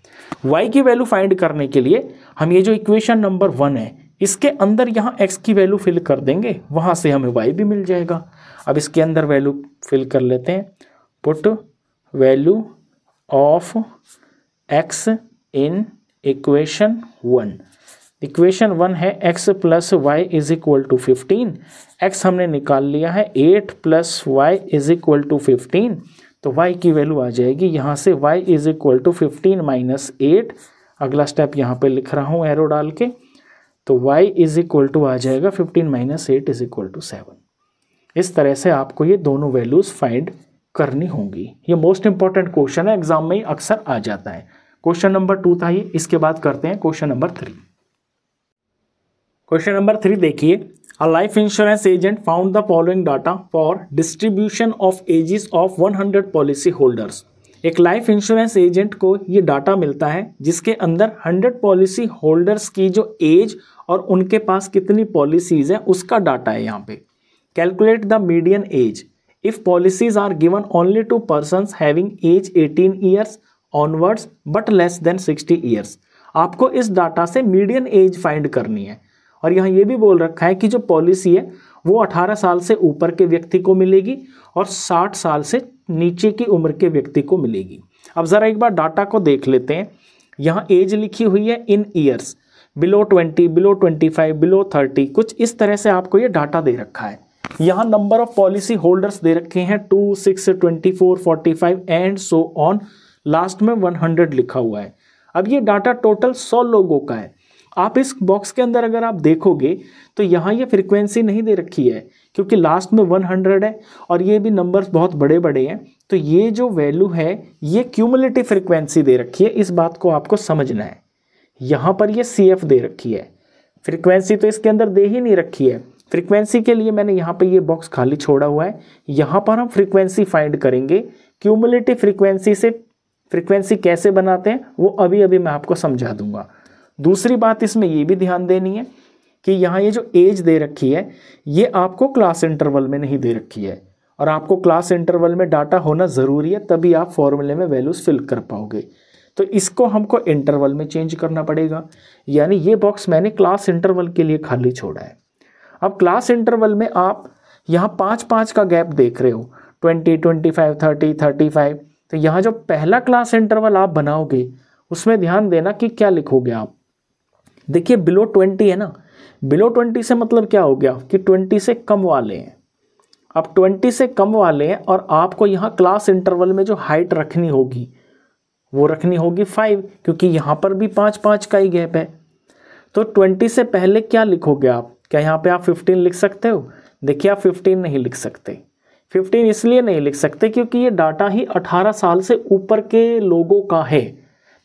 y की वैल्यू फाइंड करने के लिए हम ये जो इक्वेशन नंबर 1 है इसके अंदर यहाँ x की वैल्यू फिल कर देंगे, वहाँ से हमें y भी मिल जाएगा। अब इसके अंदर वैल्यू फिल कर लेते हैं, put value of x in equation 1। Equation 1 है x plus y is equal to 15। x हमने निकाल लिया है 8 plus y is equal to 15, तो y की वैल्यू आ जाएगी यहाँ से y is equal to 15 minus 8। अगला स्टेप यहाँ पे लिख रहा हूँ एरो डाल के, तो y इज इक्वल टू आ जाएगा 15 माइनस 8 इज इक्वल टू 7। इस तरह से आपको ये दोनों वैल्यूज फाइंड करनी होंगी। ये मोस्ट इंपॉर्टेंट क्वेश्चन है, एग्जाम में ही अक्सर आ जाता है। क्वेश्चन नंबर 2 था ये। इसके बाद करते हैं क्वेश्चन नंबर 3। क्वेश्चन नंबर 3 देखिए, a life insurance agent found the following data for distribution of ages of 100 policy holders. एक लाइफ इंश्योरेंस एजेंट को ये डाटा मिलता है जिसके अंदर 100 पॉलिसी होल्डर्स की जो एज और उनके पास कितनी पॉलिसीज है उसका डाटा है यहाँ पे। Calculate the median age if policies are given only to persons having age 18 years onwards but less than 60 years. आपको इस डाटा से मीडियन एज फाइंड करनी है, और यहाँ ये भी बोल रखा है कि जो पॉलिसी है वो 18 साल से ऊपर के व्यक्ति को मिलेगी और 60 साल से नीचे की उम्र के व्यक्ति को मिलेगी। अब ज़रा एक बार डाटा को देख लेते हैं। यहाँ एज लिखी हुई है इन ईयर्स, बिलो 20, बिलो 25, बिलो 30, कुछ इस तरह से आपको ये डाटा दे रखा है। यहाँ नंबर ऑफ पॉलिसी होल्डर्स दे रखे हैं 2, 6, 24, 45 एंड सो ऑन, लास्ट में 100 लिखा हुआ है। अब ये डाटा टोटल 100 लोगों का है। आप इस बॉक्स के अंदर अगर आप देखोगे तो यहाँ ये फ्रीक्वेंसी नहीं दे रखी है क्योंकि लास्ट में 100 है और ये भी नंबर्स बहुत बड़े बड़े हैं, तो ये जो वैल्यू है ये क्यूमुलेटिव फ्रीक्वेंसी दे रखी है। इस बात को आपको समझना है। यहाँ पर ये CF दे रखी है, फ्रीक्वेंसी तो इसके अंदर दे ही नहीं रखी है। फ्रीक्वेंसी के लिए मैंने यहाँ पे ये बॉक्स खाली छोड़ा हुआ है। यहाँ पर हम फ्रीक्वेंसी फाइंड करेंगे। क्यूमुलेटिव फ्रीक्वेंसी से फ्रीक्वेंसी कैसे बनाते हैं वो अभी अभी मैं आपको समझा दूंगा। दूसरी बात इसमें ये भी ध्यान देनी है कि यहाँ ये जो एज दे रखी है ये आपको क्लास इंटरवल में नहीं दे रखी है, और आपको क्लास इंटरवल में डाटा होना ज़रूरी है, तभी आप फॉर्मूले में वैल्यूज़ फिल कर पाओगे। तो इसको हमको इंटरवल में चेंज करना पड़ेगा, यानी ये बॉक्स मैंने क्लास इंटरवल के लिए खाली छोड़ा है। अब क्लास इंटरवल में आप यहाँ 5-5 का गैप देख रहे हो, 20, 25, 30, 35। तो यहाँ जो पहला क्लास इंटरवल आप बनाओगे उसमें ध्यान देना कि क्या लिखोगे आप। देखिए बिलो 20 है ना, बिलो 20 से मतलब क्या हो गया कि 20 से कम वाले हैं। अब 20 से कम वाले हैं और आपको यहाँ क्लास इंटरवल में जो हाइट रखनी होगी वो रखनी होगी 5, क्योंकि यहाँ पर भी 5-5 का ही गैप है। तो 20 से पहले क्या लिखोगे आप? क्या यहाँ पे आप 15 लिख सकते हो? देखिए आप 15 नहीं लिख सकते। 15 इसलिए नहीं लिख सकते क्योंकि ये डाटा ही 18 साल से ऊपर के लोगों का है,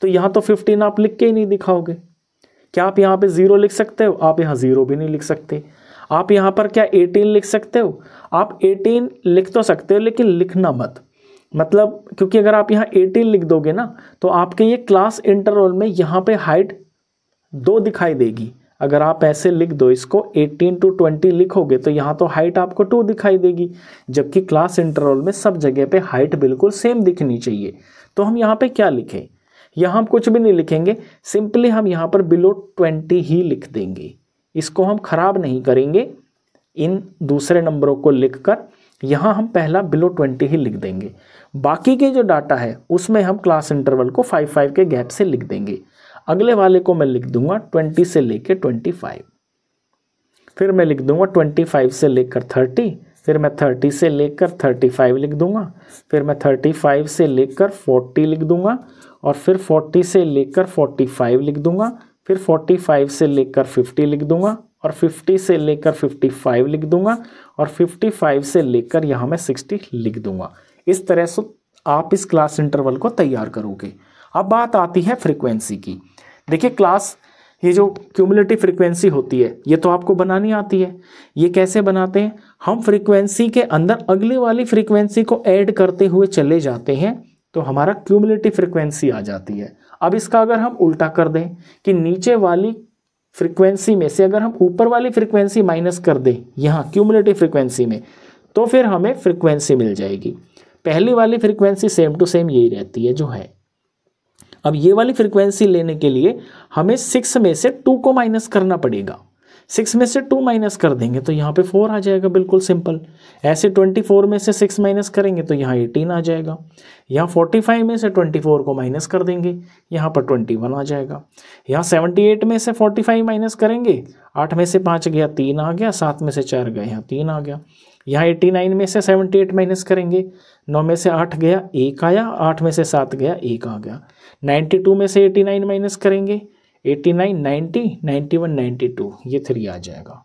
तो यहाँ तो 15 आप लिख के ही नहीं दिखाओगे। क्या आप यहाँ पे 0 लिख सकते हो? आप यहाँ 0 भी नहीं लिख सकते। आप यहाँ पर क्या 18 लिख सकते हो? आप 18 लिख तो सकते हो लेकिन लिखना मत, मतलब क्योंकि अगर आप यहाँ 18 लिख दोगे ना तो आपके ये क्लास इंटरवल में यहाँ पे हाइट 2 दिखाई देगी। अगर आप ऐसे लिख दो इसको 18 to 20 लिखोगे तो यहाँ तो हाइट आपको 2 दिखाई देगी, जबकि क्लास इंटरवल में सब जगह पे हाइट बिल्कुल सेम दिखनी चाहिए। तो हम यहाँ पे क्या लिखें? यहाँ हम कुछ भी नहीं लिखेंगे, सिंपली हम यहाँ पर बिलो 20 ही लिख देंगे। इसको हम खराब नहीं करेंगे, इन दूसरे नंबरों को लिखकर यहाँ हम पहला बिलो 20 ही लिख देंगे। बाकी के जो डाटा है उसमें हम क्लास इंटरवल को 5-5 के गैप से लिख देंगे। अगले वाले को मैं लिख दूंगा 20 से लेकर 25, फिर मैं लिख दूंगा 25 से लेकर 30, फिर मैं 30 से लेकर 35 लिख दूंगा, फिर मैं 35 से लेकर 40 लिख दूंगा, और फिर 40 से लेकर 45 लिख दूंगा, फिर 45 से लेकर 50 लिख दूंगा, और 50 से लेकर 55 लिख दूंगा, और 55 से लेकर यहाँ मैं 60 लिख दूंगा। इस तरह से आप इस क्लास इंटरवल को तैयार करोगे। अब बात आती है फ्रीक्वेंसी की। देखिए क्लास, ये जो क्यूमुलेटिव फ्रीक्वेंसी होती है ये तो आपको बनानी आती है। ये कैसे बनाते हैं? हम फ्रीक्वेंसी के अंदर अगली वाली फ्रीक्वेंसी को ऐड करते हुए चले जाते हैं तो हमारा क्यूमुलेटिव फ्रीक्वेंसी आ जाती है। अब इसका अगर हम उल्टा कर दें कि नीचे वाली फ्रीक्वेंसी में से अगर हम ऊपर वाली फ्रीक्वेंसी माइनस कर दें यहाँ क्यूमुलेटिव फ्रीक्वेंसी में, तो फिर हमें फ्रीक्वेंसी मिल जाएगी। पहली वाली फ्रीक्वेंसी सेम टू सेम यही रहती है जो है। अब ये वाली फ्रीक्वेंसी लेने के लिए हमें 6 में से 2 को माइनस करना पड़ेगा, 6 में से 2 माइनस कर देंगे तो यहाँ पे 4 आ जाएगा, बिल्कुल सिंपल। ऐसे 24 में से 6 माइनस करेंगे तो यहाँ 18 आ जाएगा। यहाँ 45 में से 24 को माइनस कर देंगे, यहाँ पर 21 आ जाएगा। यहाँ 78 में से 45 माइनस करेंगे, 8 में से 5 गया 3 आ गया, 7 में से 4 गया यहाँ 3 आ गया। यहाँ 89 में से 78 माइनस करेंगे, 9 में से 8 गया 1 आया, 8 में से 7 गया 1 आ गया। 92 में से 89 माइनस करेंगे, 89 90 91 92 ये 3 आ जाएगा।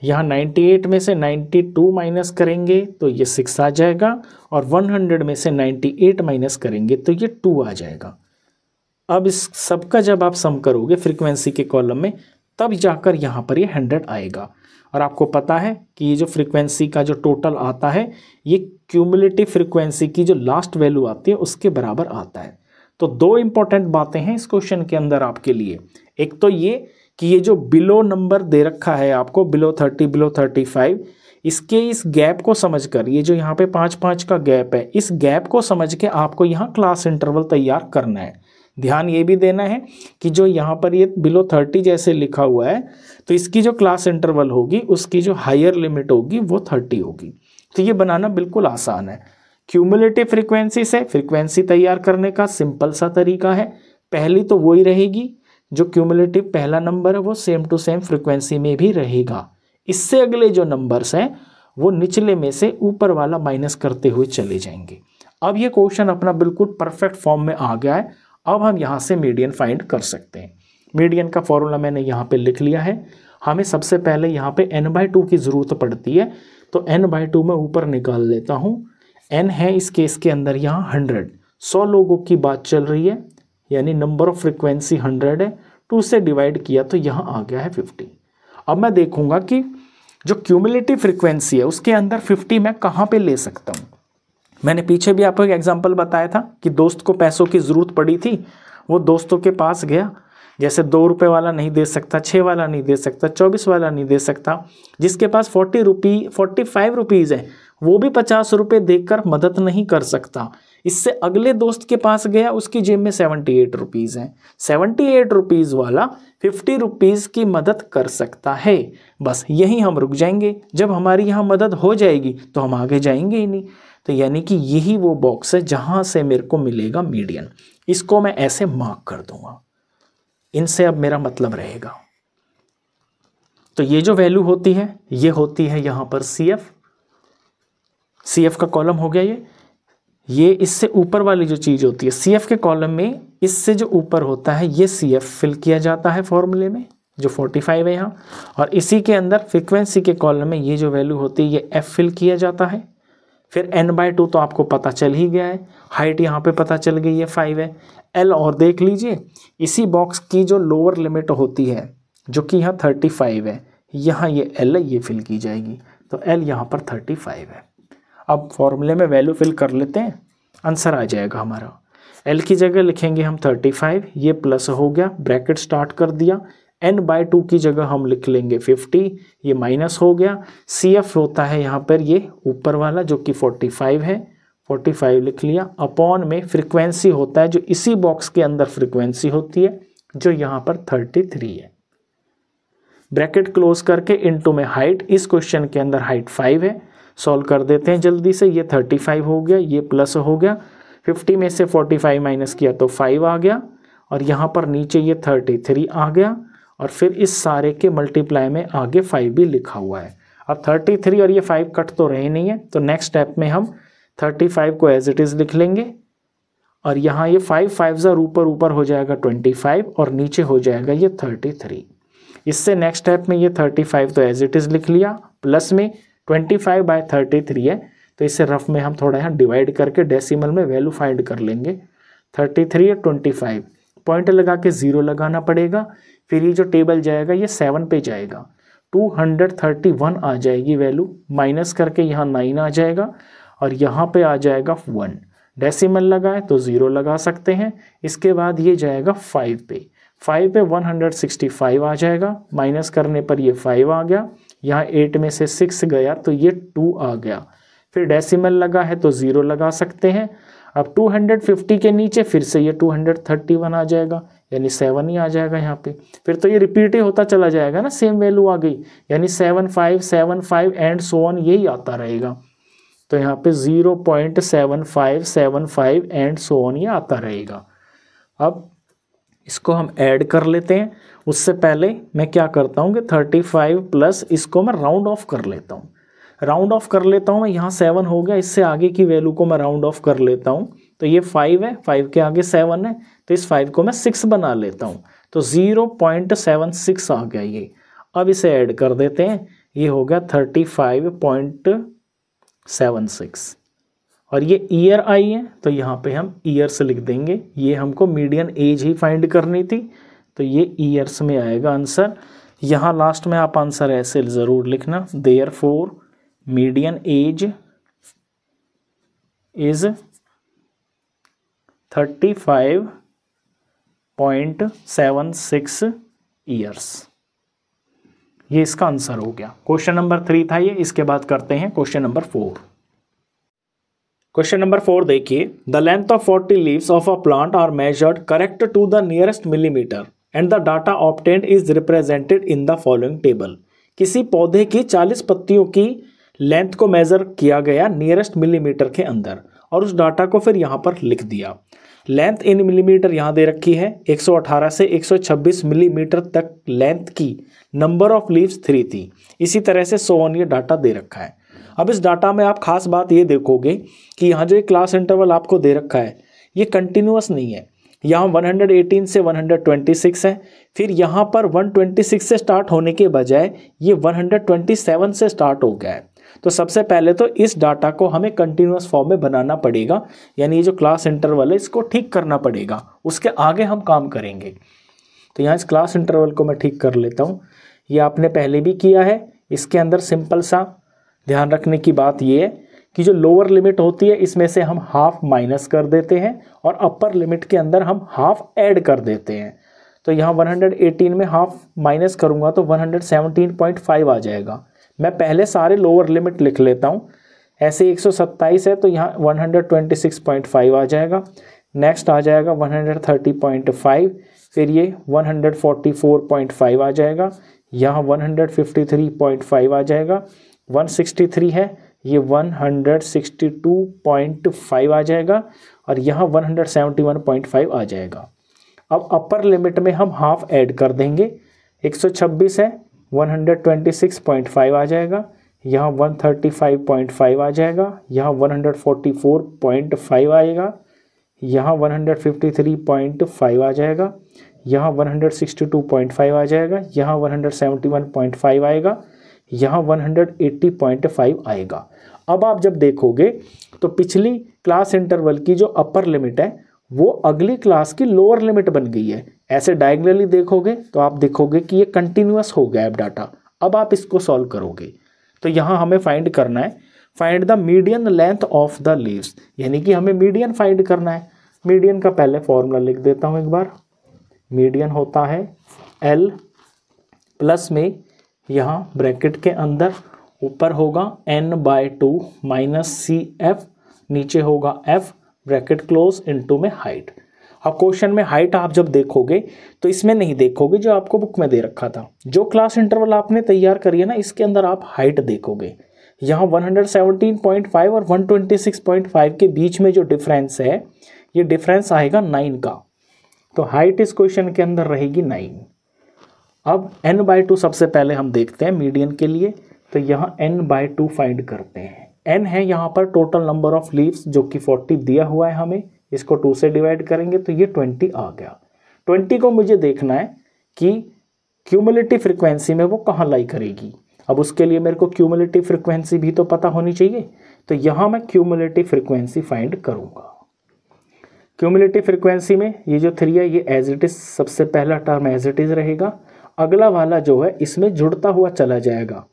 यहाँ 98 में से 92 माइनस करेंगे तो ये 6 आ जाएगा, और 100 में से 98 माइनस करेंगे तो ये 2 आ जाएगा। अब इस सबका जब आप सम करोगे फ्रीक्वेंसी के कॉलम में, तब जाकर यहाँ पर ये 100 आएगा। और आपको पता है कि ये जो फ्रीक्वेंसी का जो टोटल आता है, ये क्यूमुलेटिव फ्रीक्वेंसी की जो लास्ट वैल्यू आती है उसके बराबर आता है। तो 2 इंपॉर्टेंट बातें हैं इस क्वेश्चन के अंदर आपके लिए। एक तो ये कि ये जो बिलो नंबर दे रखा है आपको, बिलो 30 बिलो 35, इसके इस गैप को समझकर, ये जो यहाँ पे 5-5 का गैप है, इस गैप को समझ के आपको यहाँ क्लास इंटरवल तैयार करना है। ध्यान ये भी देना है कि जो यहाँ पर ये बिलो 30 जैसे लिखा हुआ है, तो इसकी जो क्लास इंटरवल होगी उसकी जो हायर लिमिट होगी वो 30 होगी। तो ये बनाना बिल्कुल आसान है। क्यूमुलेटिव फ्रीक्वेंसी से फ्रीक्वेंसी तैयार करने का सिंपल सा तरीका है। पहली तो वही रहेगी, जो क्यूमुलेटिव पहला नंबर है वो सेम टू सेम फ्रीक्वेंसी में भी रहेगा। इससे अगले जो नंबर्स हैं वो निचले में से ऊपर वाला माइनस करते हुए चले जाएंगे। अब ये क्वेश्चन अपना बिल्कुल परफेक्ट फॉर्म में आ गया है। अब हम यहाँ से मीडियन फाइंड कर सकते हैं। मीडियन का फॉर्मूला मैंने यहाँ पे लिख लिया है। हमें सबसे पहले यहाँ पे n/2 की ज़रूरत पड़ती है, तो n/2 मैं ऊपर निकाल लेता हूँ। n है इस केस के अंदर यहाँ 100 लोगों की बात चल रही है, यानी नंबर ऑफ फ्रिक्वेंसी 100 है। 2 से डिवाइड किया तो यहाँ आ गया है 50। अब मैं देखूंगा कि जो क्यूमुलेटिव फ्रिक्वेंसी है उसके अंदर 50 मैं कहाँ पे ले सकता हूँ। मैंने पीछे भी आपको एक एग्जांपल बताया था कि दोस्त को पैसों की ज़रूरत पड़ी थी, वो दोस्तों के पास गया। जैसे 2 रुपये वाला नहीं दे सकता, 6 वाला नहीं दे सकता, 24 वाला नहीं दे सकता, जिसके पास 45 रुपीज़ है वो भी 50 रुपये देकर मदद नहीं कर सकता। इससे अगले दोस्त के पास गया, उसकी जेब में 78 रुपीज़ हैं। 78 रुपीज़ वाला 50 रुपीज़ की मदद कर सकता है। बस यहीं हम रुक जाएंगे। जब हमारी यहाँ मदद हो जाएगी तो हम आगे जाएंगे ही नहीं। तो यानी कि यही वो बॉक्स है जहाँ से मेरे को मिलेगा मीडियन। इसको मैं ऐसे मार्क कर दूंगा। इनसे अब मेरा मतलब रहेगा। तो ये जो वैल्यू होती है ये होती है यहाँ पर CF का कॉलम हो गया ये इससे ऊपर वाली जो चीज़ होती है CF के कॉलम में, इससे जो ऊपर होता है ये CF फिल किया जाता है फॉर्मूले में, जो 45 है यहाँ। और इसी के अंदर फ्रीक्वेंसी के कॉलम में ये जो वैल्यू होती है ये F फिल किया जाता है। फिर n/2 तो आपको पता चल ही गया है, हाइट यहाँ पे पता चल गई है 5 है। L और देख लीजिए, इसी बॉक्स की जो लोअर लिमिट होती है जो कि यहाँ 35 है, यहाँ ये L ये फिल की जाएगी। तो L यहाँ पर 35 है। अब फॉर्मूले में वैल्यू फिल कर लेते हैं, आंसर आ जाएगा हमारा। L की जगह लिखेंगे हम 35, ये प्लस हो गया, ब्रैकेट स्टार्ट कर दिया। n/2 की जगह हम लिख लेंगे 50, ये माइनस हो गया। CF होता है यहाँ पर ये ऊपर वाला जो कि 45 है, 45 लिख लिया। अपॉन में फ्रीक्वेंसी होता है जो इसी बॉक्स के अंदर फ्रीक्वेंसी होती है जो यहाँ पर 33 है। ब्रैकेट क्लोज करके इनटू में हाइट, इस क्वेश्चन के अंदर हाइट 5 है। सॉल्व कर देते हैं जल्दी से। ये 35 हो गया, ये प्लस हो गया, 50 में से 45 माइनस किया तो 5 आ गया, और यहाँ पर नीचे ये 33 आ गया, और फिर इस सारे के मल्टीप्लाई में आगे 5 भी लिखा हुआ है। अब 33 और ये 5 कट तो रहे नहीं है, तो नेक्स्ट स्टेप में हम 35 को एज इट इज़ लिख लेंगे, और यहाँ ये 5 ऊपर हो जाएगा 25, और नीचे हो जाएगा ये 33। इससे नेक्स्ट स्टेप में ये 35 तो एज इट इज़ लिख लिया, प्लस में 25/33 है, तो इसे रफ में हम थोड़ा यहाँ डिवाइड करके डेसिमल में वैल्यू फाइंड कर लेंगे। 33 या 25 पॉइंट लगा के 0 लगाना पड़ेगा। फिर ये जो टेबल जाएगा ये 7 पे जाएगा, 231 आ जाएगी वैल्यू, माइनस करके यहाँ 9 आ जाएगा, और यहाँ पे आ जाएगा 1। डेसिमल लगाए तो 0 लगा सकते हैं। इसके बाद ये जाएगा 5 पे 165 आ जाएगा, माइनस करने पर ये 5 आ गया। यहाँ 8 में से 6 गया तो ये 2 आ गया। फिर डेसिमल लगा है तो 0 लगा सकते हैं। अब 250 के नीचे फिर से ये 231 आ जाएगा, यानी 7 ही आ जाएगा यहाँ पे। फिर तो ये रिपीट ही होता चला जाएगा ना, सेम वैल्यू आ गई, यानी 7 5 7 5 एंड सो ऑन, यही आता रहेगा। तो यहाँ पे 0.7575 एंड सो ऑन ये आता रहेगा। अब इसको हम ऐड कर लेते हैं। उससे पहले मैं क्या करता हूँ कि 35 प्लस इसको मैं राउंड ऑफ कर लेता हूँ। राउंड ऑफ कर लेता हूँ मैं, यहाँ 7 हो गया, इससे आगे की वैल्यू को मैं राउंड ऑफ कर लेता हूँ। तो ये 5 है, 5 के आगे 7 है, तो इस 5 को मैं 6 बना लेता हूँ। तो 0.76 आ गया ये। अब इसे ऐड कर देते हैं, ये हो गया 35.76। और ये ईयर आई है, तो यहाँ पे हम ईयर्स लिख देंगे। ये हमको मीडियन एज ही फाइंड करनी थी, तो ये ईयर्स में आएगा आंसर। यहाँ लास्ट में आप आंसर ऐसे ज़रूर लिखना, therefore median age is 35.76 years. ये इसका आंसर हो गया। क्वेश्चन नंबर 3 था ये। इसके बाद करते हैं क्वेश्चन नंबर 4। क्वेश्चन नंबर 4 देखिए, the length of 40 leaves of a plant are measured correct to the nearest millimetre and the data obtained is represented in the following table. किसी पौधे की 40 पत्तियों की लेंथ को मेजर किया गया नियरेस्ट मिलीमीटर के अंदर, और उस डाटा को फिर यहाँ पर लिख दिया। लेंथ इन मिलीमीटर यहाँ दे रखी है, 118 से 126 मिलीमीटर तक लेंथ की नंबर ऑफ लीव्स 3 थी। इसी तरह से सो ऑन ये डाटा दे रखा है। अब इस डाटा में आप खास बात ये देखोगे कि यहाँ जो क्लास इंटरवल आपको दे रखा है ये कंटिन्यूअस नहीं है। यहाँ 118 से 126 है, फिर यहाँ पर 126 से स्टार्ट होने के बजाय ये 127 से स्टार्ट हो गया है। तो सबसे पहले तो इस डाटा को हमें कंटिन्यूअस फॉर्म में बनाना पड़ेगा, यानी ये जो क्लास इंटरवल है इसको ठीक करना पड़ेगा, उसके आगे हम काम करेंगे। तो यहाँ इस क्लास इंटरवल को मैं ठीक कर लेता हूँ। ये आपने पहले भी किया है। इसके अंदर सिंपल सा ध्यान रखने की बात ये है कि जो लोअर लिमिट होती है इसमें से हम हाफ माइनस कर देते हैं और अपर लिमिट के अंदर हम हाफ ऐड कर देते हैं। तो यहाँ 118 में हाफ माइनस करूँगा तो 117.5 आ जाएगा। मैं पहले सारे लोअर लिमिट लिख लेता हूँ। ऐसे 127 है तो यहाँ 126.5 आ जाएगा। नेक्स्ट आ जाएगा 130.5, फिर ये 144.5 आ जाएगा। यहाँ 153.5 आ जाएगा। 163 है, ये 162.5 आ जाएगा और यहाँ 171.5 आ जाएगा। अब अपर लिमिट में हम हाफ ऐड कर देंगे। 126 है, 126.5 आ जाएगा। यहाँ 135.5 आ जाएगा। यहाँ 144.5 आएगा। यहाँ 153.5 आ जाएगा। यहाँ 162.5 आ जाएगा। यहाँ 171.5 आएगा। यहाँ 180.5 आएगा। अब आप जब देखोगे तो पिछली क्लास इंटरवल की जो अपर लिमिट है वो अगली क्लास की लोअर लिमिट बन गई है। ऐसे डायगोनली देखोगे तो आप देखोगे कि ये कंटिन्यूअस हो गया है डाटा। अब आप इसको सॉल्व करोगे तो यहाँ हमें फाइंड करना है, find the median length of the leaves, यानी कि हमें मीडियन फाइंड करना है। मीडियन का पहले फॉर्मूला लिख देता हूँ एक बार। मीडियन होता है L प्लस में यहाँ ब्रैकेट के अंदर ऊपर होगा n/2 माइनस CF, नीचे होगा F ब्रैकेट क्लोज इनटू में हाइट। अब क्वेश्चन में हाइट आप जब देखोगे तो इसमें नहीं देखोगे जो आपको बुक में दे रखा था। जो क्लास इंटरवल आपने तैयार करी है ना इसके अंदर आप हाइट देखोगे। यहाँ 117.5 और 126.5 के बीच में जो डिफरेंस है ये डिफरेंस आएगा 9 का। तो हाइट इस क्वेश्चन के अंदर रहेगी 9। अब n/2 सबसे पहले हम देखते हैं मीडियन के लिए। तो यहाँ n/2 फाइंड करते हैं। n है यहाँ पर टोटल नंबर ऑफ लीव्स जो कि 40 दिया हुआ है हमें। इसको 2 से डिवाइड करेंगे तो ये 20 आ गया। 20 को मुझे देखना है कि क्यूमुलेटिव फ्रीक्वेंसी में वो कहाँ लाई करेगी। अब उसके लिए मेरे को क्यूमुलेटिव फ्रीक्वेंसी भी तो पता होनी चाहिए। तो यहाँ मैं क्यूमुलेटिव फ्रीक्वेंसी फाइंड करूँगा। क्यूमुलेटिव फ्रीक्वेंसी में ये जो 3 है ये एज इट इज, सबसे पहला टर्म एज इट इज रहेगा। अगला वाला जो है इसमें जुड़ता हुआ चला जाएगा,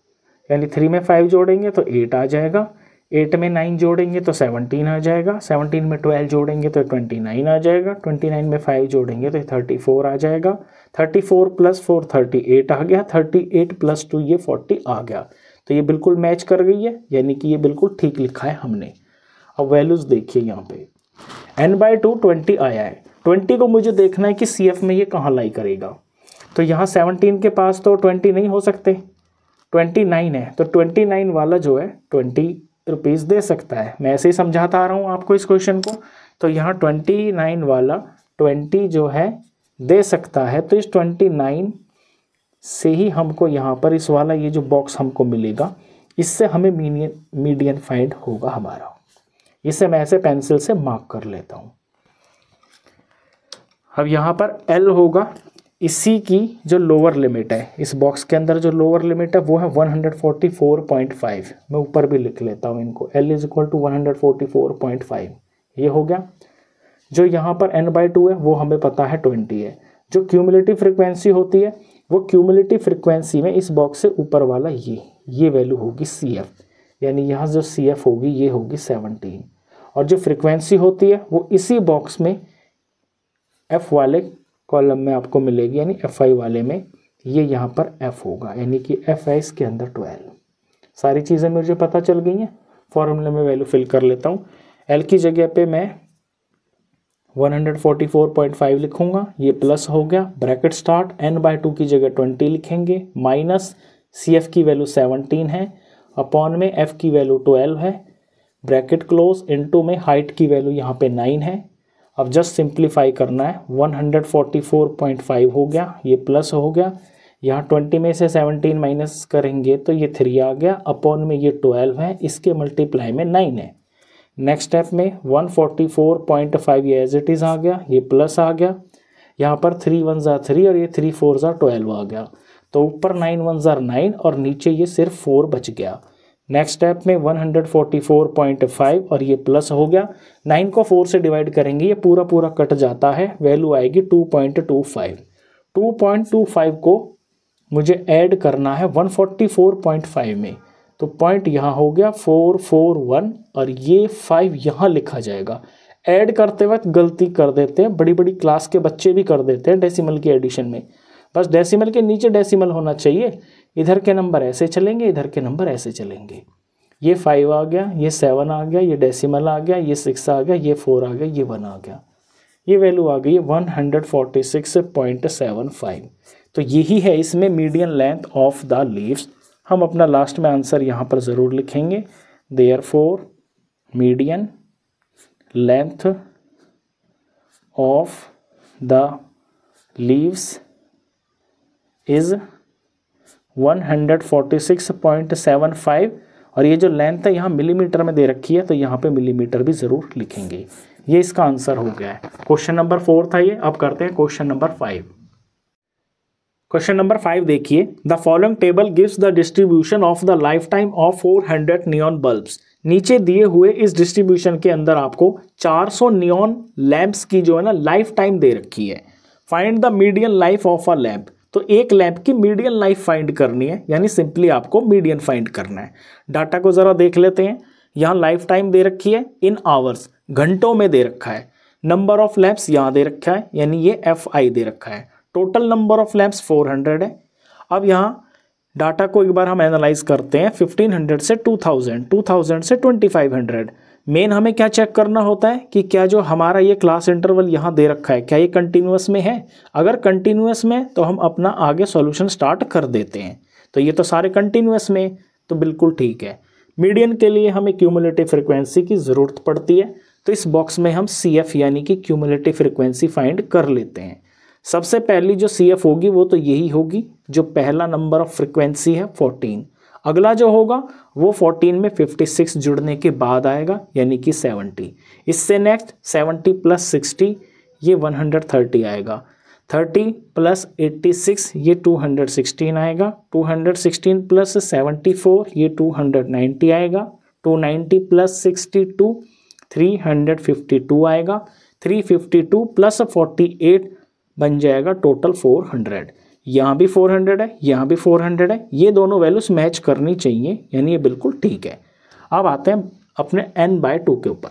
यानी 3 में 5 जोड़ेंगे तो 8 आ जाएगा। 8 में 9 जोड़ेंगे तो 17 आ जाएगा। 17 में 12 जोड़ेंगे तो 29 आ जाएगा। 29 में 5 जोड़ेंगे तो 34 आ जाएगा। 34 प्लस 4 38 आ गया। 38 प्लस 2 ये 40 आ गया। तो ये बिल्कुल मैच कर गई है, यानी कि ये बिल्कुल ठीक लिखा है हमने। अब वैल्यूज़ देखिए यहाँ पे n/2 20 आया है 20 को मुझे देखना है कि CF में ये कहाँ लाई करेगा। तो यहाँ 17 के पास तो 20 नहीं हो सकते, 29 है, तो 29 वाला जो है 20 रुपीज़ दे सकता है। मैं ऐसे ही समझाता आ रहा हूँ आपको इस क्वेश्चन को। तो यहाँ 29 वाला 20 जो है दे सकता है, तो इस 29 से ही हमको यहाँ पर इस वाला ये जो बॉक्स हमको मिलेगा, इससे हमें मीडियन फाइंड होगा हमारा। इसे मैं ऐसे पेंसिल से मार्क कर लेता हूँ। अब यहाँ पर L होगा, इसी की जो लोअर लिमिट है, इस बॉक्स के अंदर जो लोअर लिमिट है वो है 144.5। मैं ऊपर भी लिख लेता हूँ इनको, L इज इक्वल टू 144.5। ये हो गया। जो यहाँ पर n/2 है वो हमें पता है 20 है। जो क्यूमुलेटिव फ्रिक्वेंसी होती है वो क्यूमुलेटिव फ्रिक्वेंसी में इस बॉक्स से ऊपर वाला ये वैल्यू होगी CF, यानी यहाँ जो CF होगी ये होगी 17। और जो फ्रिक्वेंसी होती है वो इसी बॉक्स में F वाले कॉलम में आपको मिलेगी, यानी FI वाले में ये यहाँ पर F होगा, यानी कि F है इसके अंदर 12। सारी चीज़ें मुझे पता चल गई हैं। फॉर्मूले में वैल्यू फिल कर लेता हूँ। L की जगह पे मैं 144.5 लिखूंगा, ये प्लस हो गया, ब्रैकेट स्टार्ट, n/2 की जगह 20 लिखेंगे, माइनस CF की वैल्यू 17 है, अपॉन में F की वैल्यू 12 है, ब्रैकेट क्लोज, इनटू में हाइट की वैल्यू यहाँ पे 9 है। अब जस्ट सिंप्लीफाई करना है, 144.5 हो गया, ये प्लस हो गया, यहाँ 20 में से 17 माइनस करेंगे तो ये 3 आ गया, अपॉन में ये 12 है, इसके मल्टीप्लाई में 9 है। नेक्स्ट स्टेप में 144.5 ये एज इट इज़ आ गया, ये प्लस आ गया, यहाँ पर 3 1 ज़ा 3 और ये 3 4 ज़ा 12 आ गया, तो ऊपर 9 1 ज़ा 9 और नीचे ये सिर्फ 4 बच गया। नेक्स्ट स्टेप में 144.5 और ये प्लस हो गया, 9 को 4 से डिवाइड करेंगे, ये पूरा पूरा कट जाता है, वैल्यू आएगी 2.25। 2.25 को मुझे ऐड करना है 144.5 में, तो पॉइंट यहाँ हो गया 441 और ये 5 यहाँ लिखा जाएगा। ऐड करते वक्त गलती कर देते हैं, बड़ी बड़ी क्लास के बच्चे भी कर देते हैं डेसिमल के एडिशन में। बस डेसिमल के नीचे डेसिमल होना चाहिए, इधर के नंबर ऐसे चलेंगे, इधर के नंबर ऐसे चलेंगे। ये 5 आ गया, ये 7 आ गया, ये डेसिमल आ गया, ये 6 आ गया, ये 4 आ गया, ये 1 आ गया, ये वैल्यू आ गई 146.75। तो यही है इसमें median length of the leaves. हम अपना लास्ट में आंसर यहाँ पर ज़रूर लिखेंगे, therefore median length of the leaves is 146.75। और ये जो लेंथ है यहाँ मिलीमीटर में दे रखी है, तो यहाँ पे मिलीमीटर भी ज़रूर लिखेंगे। ये इसका आंसर हो गया है। क्वेश्चन नंबर 4 था ये। अब करते हैं क्वेश्चन नंबर 5। क्वेश्चन नंबर 5 देखिए, the following table gives the distribution of the life time of 400 neon bulbs. नीचे दिए हुए इस डिस्ट्रीब्यूशन के अंदर आपको 400 नियॉन लैंप्स की जो है ना लाइफ टाइम दे रखी है। Find the median life of a lamp. तो एक लैंप की मीडियन लाइफ फाइंड करनी है, यानी सिंपली आपको मीडियन फाइंड करना है। डाटा को ज़रा देख लेते हैं। यहाँ लाइफ टाइम दे रखी है इन आवर्स, घंटों में दे रखा है। नंबर ऑफ लैंप्स यहाँ दे रखा है, यानी ये FI दे रखा है। टोटल नंबर ऑफ लैंप्स 400 है। अब यहाँ डाटा को एक बार हम एनालाइज करते हैं। 1500 से 2000, 2000 से 2500। मेन हमें क्या चेक करना होता है कि क्या जो हमारा ये क्लास इंटरवल यहाँ दे रखा है क्या ये कंटिन्यूअस में है। अगर कंटिन्यूअस में तो हम अपना आगे सॉल्यूशन स्टार्ट कर देते हैं। तो ये तो सारे कंटिन्यूअस में, तो बिल्कुल ठीक है। मीडियन के लिए हमें क्यूमुलेटिव फ्रिक्वेंसी की ज़रूरत पड़ती है, तो इस बॉक्स में हम CF यानी कि क्यूमुलेटिव फ्रिक्वेंसी फाइंड कर लेते हैं। सबसे पहली जो CF होगी वो तो यही होगी, जो पहला नंबर ऑफ फ्रिक्वेंसी है 14। अगला जो होगा वो 14 में 56 जुड़ने के बाद आएगा, यानी कि 70। इससे नेक्स्ट 70 + 60 ये 130 आएगा। 30 + 86 ये 216 आएगा। 216 + 74 ये 290 आएगा। 290 + 62 352 आएगा। 352 + 48 बन जाएगा टोटल 400। यहाँ भी 400 है, यहाँ भी 400 है। ये दोनों वैल्यूज मैच करनी चाहिए, यानी ये बिल्कुल ठीक है। अब आते हैं अपने n/2 के ऊपर।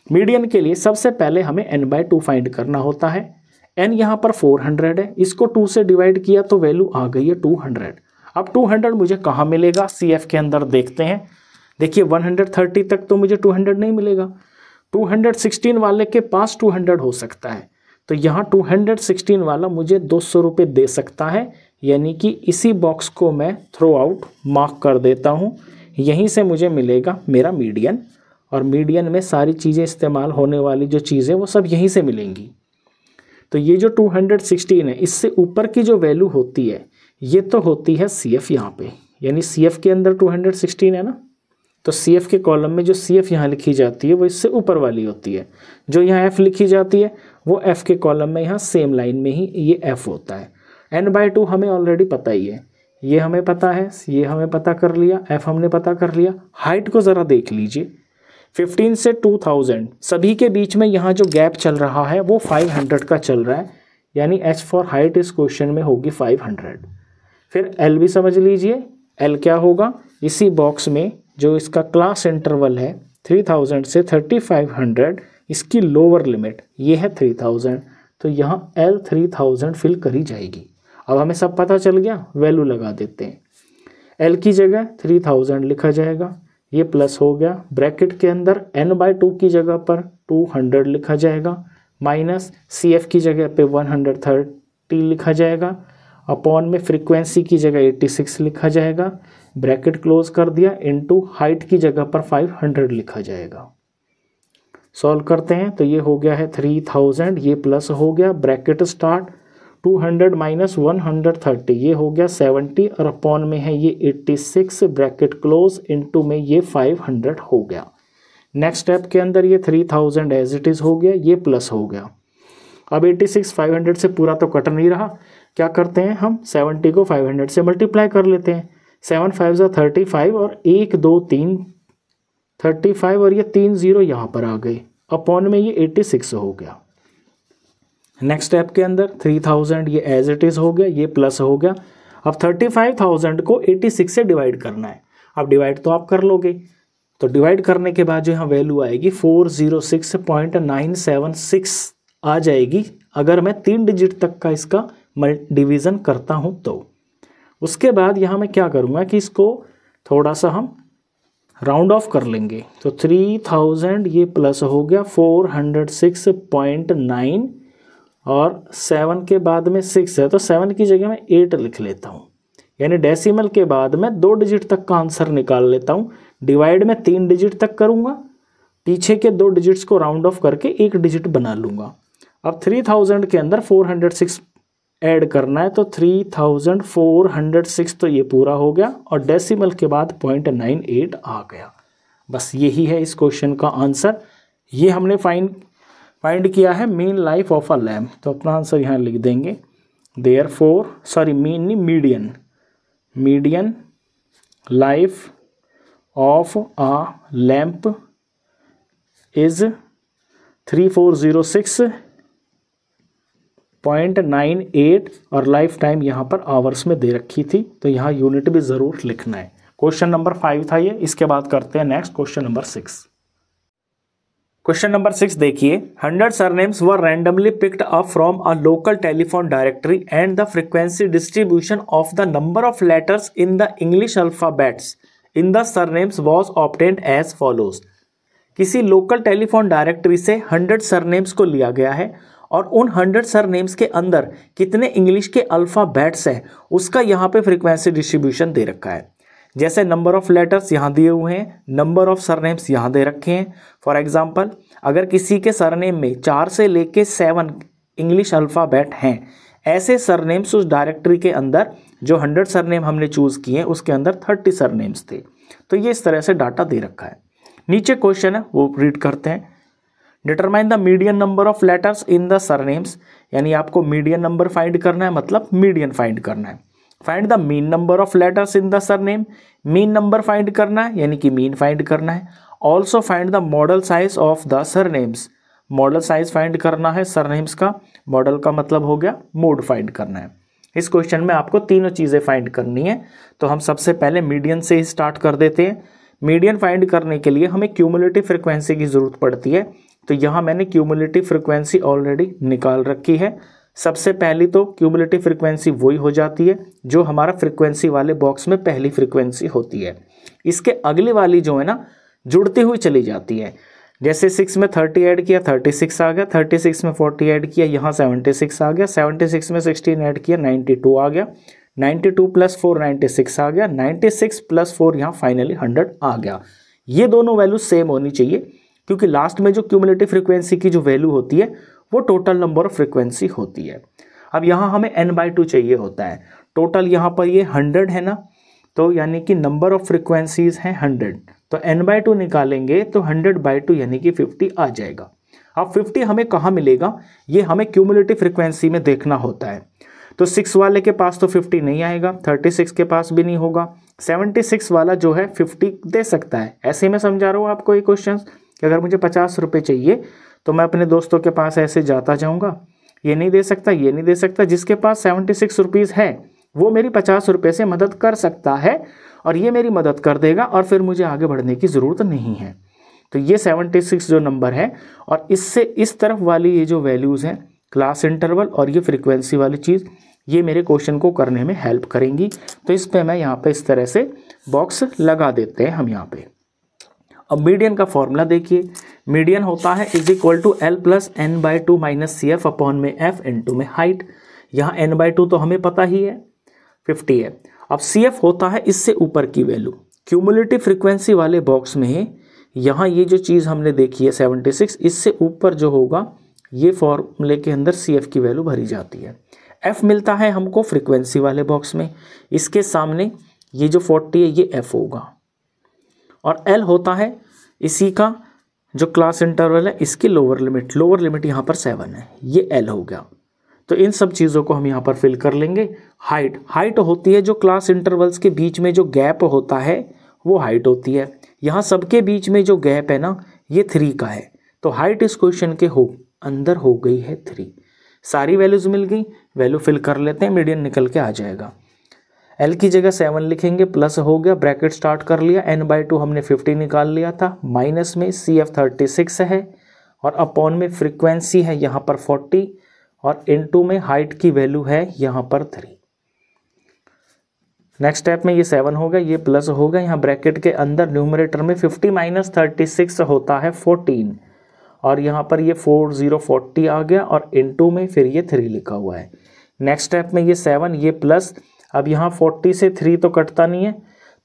मीडियन के लिए सबसे पहले हमें n/2 फाइंड करना होता है। n यहाँ पर 400 है, इसको 2 से डिवाइड किया तो वैल्यू आ गई है 200। अब 200 मुझे कहाँ मिलेगा? CF के अंदर देखते हैं। देखिए 130 तक तो मुझे 200 नहीं मिलेगा। 216 वाले के पास 200 हो सकता है, तो यहाँ 216 वाला मुझे 200 रुपये दे सकता है, यानी कि इसी बॉक्स को मैं थ्रो आउट मार्क कर देता हूँ। यहीं से मुझे मिलेगा मेरा मीडियन, और मीडियन में सारी चीज़ें इस्तेमाल होने वाली जो चीज़ें वो सब यहीं से मिलेंगी। तो ये जो 216 है, इससे ऊपर की जो वैल्यू होती है ये तो होती है CF यहाँ पे, यानी CF के अंदर 216 है ना, तो CF के कॉलम में जो CF यहाँ लिखी जाती है वो इससे ऊपर वाली होती है। जो यहाँ F लिखी जाती है वो F के कॉलम में यहाँ सेम लाइन में ही ये F होता है। n/2 हमें ऑलरेडी पता ही है, ये हमें पता है, ये हमें पता कर लिया, F हमने पता कर लिया। हाइट को ज़रा देख लीजिए, 15 से 2000 सभी के बीच में यहाँ जो गैप चल रहा है वो 500 का चल रहा है, यानी H फॉर हाइट इस क्वेश्चन में होगी 500। फिर L भी समझ लीजिए, L क्या होगा, इसी बॉक्स में जो इसका क्लास इंटरवल है 3000 से 3500, इसकी लोअर लिमिट ये है 3000, तो यहाँ L 3000 फिल करी जाएगी। अब हमें सब पता चल गया, वैल्यू लगा देते हैं। L की जगह 3000 लिखा जाएगा, ये प्लस हो गया, ब्रैकेट के अंदर n/2 की जगह पर 200 लिखा जाएगा, माइनस CF की जगह पे 130 लिखा जाएगा, अपॉन में फ्रीक्वेंसी की जगह 86 लिखा जाएगा, ब्रैकेट क्लोज कर दिया, इनटू हाइट की जगह पर 500 लिखा जाएगा। सॉल्व करते हैं तो ये हो गया है 3000, ये प्लस हो गया, ब्रैकेट स्टार्ट, 200 माइनस 130 ये हो गया 70, और अपॉन में है ये 86, ब्रैकेट क्लोज, इनटू में ये 500 हो गया। नेक्स्ट स्टेप के अंदर ये 3000 एज इट इज़ हो गया, ये प्लस हो गया। अब 86 500 से पूरा तो कट नहीं रहा, क्या करते हैं हम 70 को 500 से मल्टीप्लाई कर लेते हैं। 7 5 35 और 1 2 3 35 और ये 3 0 यहाँ पर आ गए, अपॉन में ये 86 हो गया। नेक्स्ट स्टेप के अंदर 3000 ये एज इट इज़ हो गया, ये प्लस हो गया। अब 35,000 को 86 से डिवाइड करना है। अब डिवाइड तो आप कर लोगे, तो डिवाइड करने के बाद जो यहाँ वैल्यू आएगी 406.976 आ जाएगी, अगर मैं 3 डिजिट तक का इसका डिवीज़न करता हूँ तो। उसके बाद यहाँ मैं क्या करूँगा कि इसको थोड़ा सा हम राउंड ऑफ कर लेंगे, तो 3000 ये प्लस हो गया 406.9, और 7 के बाद में 6 है तो 7 की जगह मैं 8 लिख लेता हूँ, यानी डेसिमल के बाद मैं 2 डिजिट तक का आंसर निकाल लेता हूँ। डिवाइड में 3 डिजिट तक करूँगा, पीछे के 2 डिजिट्स को राउंड ऑफ करके 1 डिजिट बना लूँगा। अब 3000 के अंदर 406 ऐड करना है, तो 3406 तो ये पूरा हो गया, और डेसिमल के बाद 0.98 आ गया। बस यही है इस क्वेश्चन का आंसर। ये हमने फाइंड किया है mean life of a lamp, तो अपना आंसर यहाँ लिख देंगे। Median life of a lamp is 3406.98, और लाइफ टाइम यहाँ पर आवर्स में दे रखी थी, तो यहाँ यूनिट भी ज़रूर लिखना है। क्वेश्चन नंबर 5 था ये। इसके बाद करते हैं next question number 6। Question number 6 देखिए, 100 surnames were randomly picked up from a local telephone directory and the frequency distribution of the number of letters in the English alphabets in the surnames was obtained as follows. किसी local telephone directory से 100 surnames को लिया गया है, और उन 100 surnames के अंदर कितने इंग्लिश के अल्फ़ाबेट्स हैं उसका यहाँ पे फ्रीक्वेंसी डिस्ट्रीब्यूशन दे रखा है। जैसे नंबर ऑफ़ लेटर्स यहाँ दिए हुए हैं, नंबर ऑफ़ सरनेम्स यहाँ दे रखे हैं। फॉर एग्जांपल, अगर किसी के सरनेम में 4 से लेके 7 इंग्लिश अल्फ़ाबेट हैं, ऐसे सरनेम्स उस डायरेक्टरी के अंदर जो 100 सरनेम हमने चूज़ किए हैं उसके अंदर 30 सरनेम्स थे। तो ये इस तरह से डाटा दे रखा है। नीचे क्वेश्चन है वो रीड करते हैं। Determine the median number of letters in the surnames, यानी आपको मीडियन नंबर फाइंड करना है, मतलब मीडियन फाइंड करना है। Find the mean number of letters in the surname, mean number find करना है, यानी कि मीन फाइंड करना है। Also find the model size of the surnames, model size find करना है सरनेम्स का। मॉडल का मतलब हो गया मोड फाइंड करना है। इस क्वेश्चन में आपको तीनों चीज़ें फाइंड करनी है, तो हम सबसे पहले मीडियन से ही स्टार्ट कर देते हैं। मीडियन फाइंड करने के लिए हमें क्यूमुलेटिव फ्रिक्वेंसी की ज़रूरत पड़ती है, तो यहाँ मैंने क्यूमुलेटिव फ्रिक्वेंसी ऑलरेडी निकाल रखी है। सबसे पहली तो क्यूमुलेटिव फ्रिक्वेंसी वही हो जाती है जो हमारा फ्रिक्वेंसी वाले बॉक्स में पहली फ्रिक्वेंसी होती है। इसके अगली वाली जो है ना, जुड़ती हुई चली जाती है। जैसे 6 में 30 ऐड किया 36 आ गया, 36 में 40 ऐड किया यहाँ 76 आ गया, 76 में 16 ऐड किया 92 आ गया, 92 प्लस 4 96 आ गया, 96 प्लस 4 यहाँ फाइनली 100 आ गया। ये दोनों वैल्यू सेम होनी चाहिए क्योंकि लास्ट में जो क्यूमुलेटिव फ्रीक्वेंसी की जो वैल्यू होती है वो टोटल नंबर ऑफ फ्रीक्वेंसी होती है। अब यहाँ हमें n/2 चाहिए होता है। टोटल यहाँ पर ये 100 है ना, तो यानी कि नंबर ऑफ फ्रीक्वेंसीज हैं 100, तो n/2 निकालेंगे तो 100/2 यानी कि 50 आ जाएगा। अब 50 हमें कहाँ मिलेगा, ये हमें क्यूमुलेटिव फ्रीक्वेंसी में देखना होता है। तो 6 वाले के पास तो 50 नहीं आएगा, 36 के पास भी नहीं होगा, 76 वाला जो है 50 दे सकता है। ऐसे मैं समझा रहा हूँ आपको ये क्वेश्चन कि अगर मुझे 50 रुपये चाहिए तो मैं अपने दोस्तों के पास ऐसे जाता जाऊँगा, ये नहीं दे सकता, ये नहीं दे सकता, जिसके पास 76 रुपीज़ है वो मेरी 50 रुपये से मदद कर सकता है और ये मेरी मदद कर देगा और फिर मुझे आगे बढ़ने की ज़रूरत नहीं है। तो ये 76 जो नंबर है और इससे इस तरफ वाली ये जो वैल्यूज़ हैं क्लास इंटरवल और ये फ्रीक्वेंसी वाली चीज़, ये मेरे क्वेश्चन को करने में हेल्प करेंगी। तो इस पे मैं यहाँ पे इस तरह से बॉक्स लगा देते हैं हम यहाँ पे। अब मीडियन का फॉर्मूला देखिए, मीडियन होता है = L + n/2 - CF अपॉन में F इंटू में हाइट। यहाँ n/2 तो हमें पता ही है 50 है। अब CF होता है इससे ऊपर की वैल्यू। क्यूमुलेटिव फ्रीक्वेंसी वाले बॉक्स में यहाँ ये जो चीज़ हमने देखी है 76, इससे ऊपर जो होगा ये फॉर्मूले के अंदर CF की वैल्यू भरी जाती है। F मिलता है हमको फ्रीक्वेंसी वाले बॉक्स में, इसके सामने ये जो 40 है ये F होगा और L होता है इसी का जो क्लास इंटरवल है इसकी लोअर लिमिट यहाँ पर 7 है, ये L हो गया। तो इन सब चीज़ों को हम यहाँ पर फिल कर लेंगे। हाइट होती है जो क्लास इंटरवल्स के बीच में जो गैप होता है वो हाइट होती है। यहाँ सबके बीच में जो गैप है ना ये 3 का है, तो हाइट इस क्वेश्चन के अंदर हो गई है 3। सारी वैल्यूज़ मिल गई, वैल्यू फिल कर लेते हैं, मीडियन निकल के आ जाएगा। L की जगह 7 लिखेंगे, प्लस हो गया, ब्रैकेट स्टार्ट कर लिया, n/2 हमने 50 निकाल लिया था, माइनस में CF 36 है और अपॉन में फ्रीक्वेंसी है यहाँ पर 40 और इनटू में हाइट की वैल्यू है यहाँ पर 3। नेक्स्ट स्टेप में ये 7 होगा, ये प्लस होगा, यहाँ ब्रैकेट के अंदर न्यूमरेटर में 50 - 36 होता है 14 और यहाँ पर ये 4040 आ गया और इनटू में फिर ये 3 लिखा हुआ है। नेक्स्ट स्टेप में ये 7 ये प्लस, अब यहाँ 40 से 3 तो कटता नहीं है,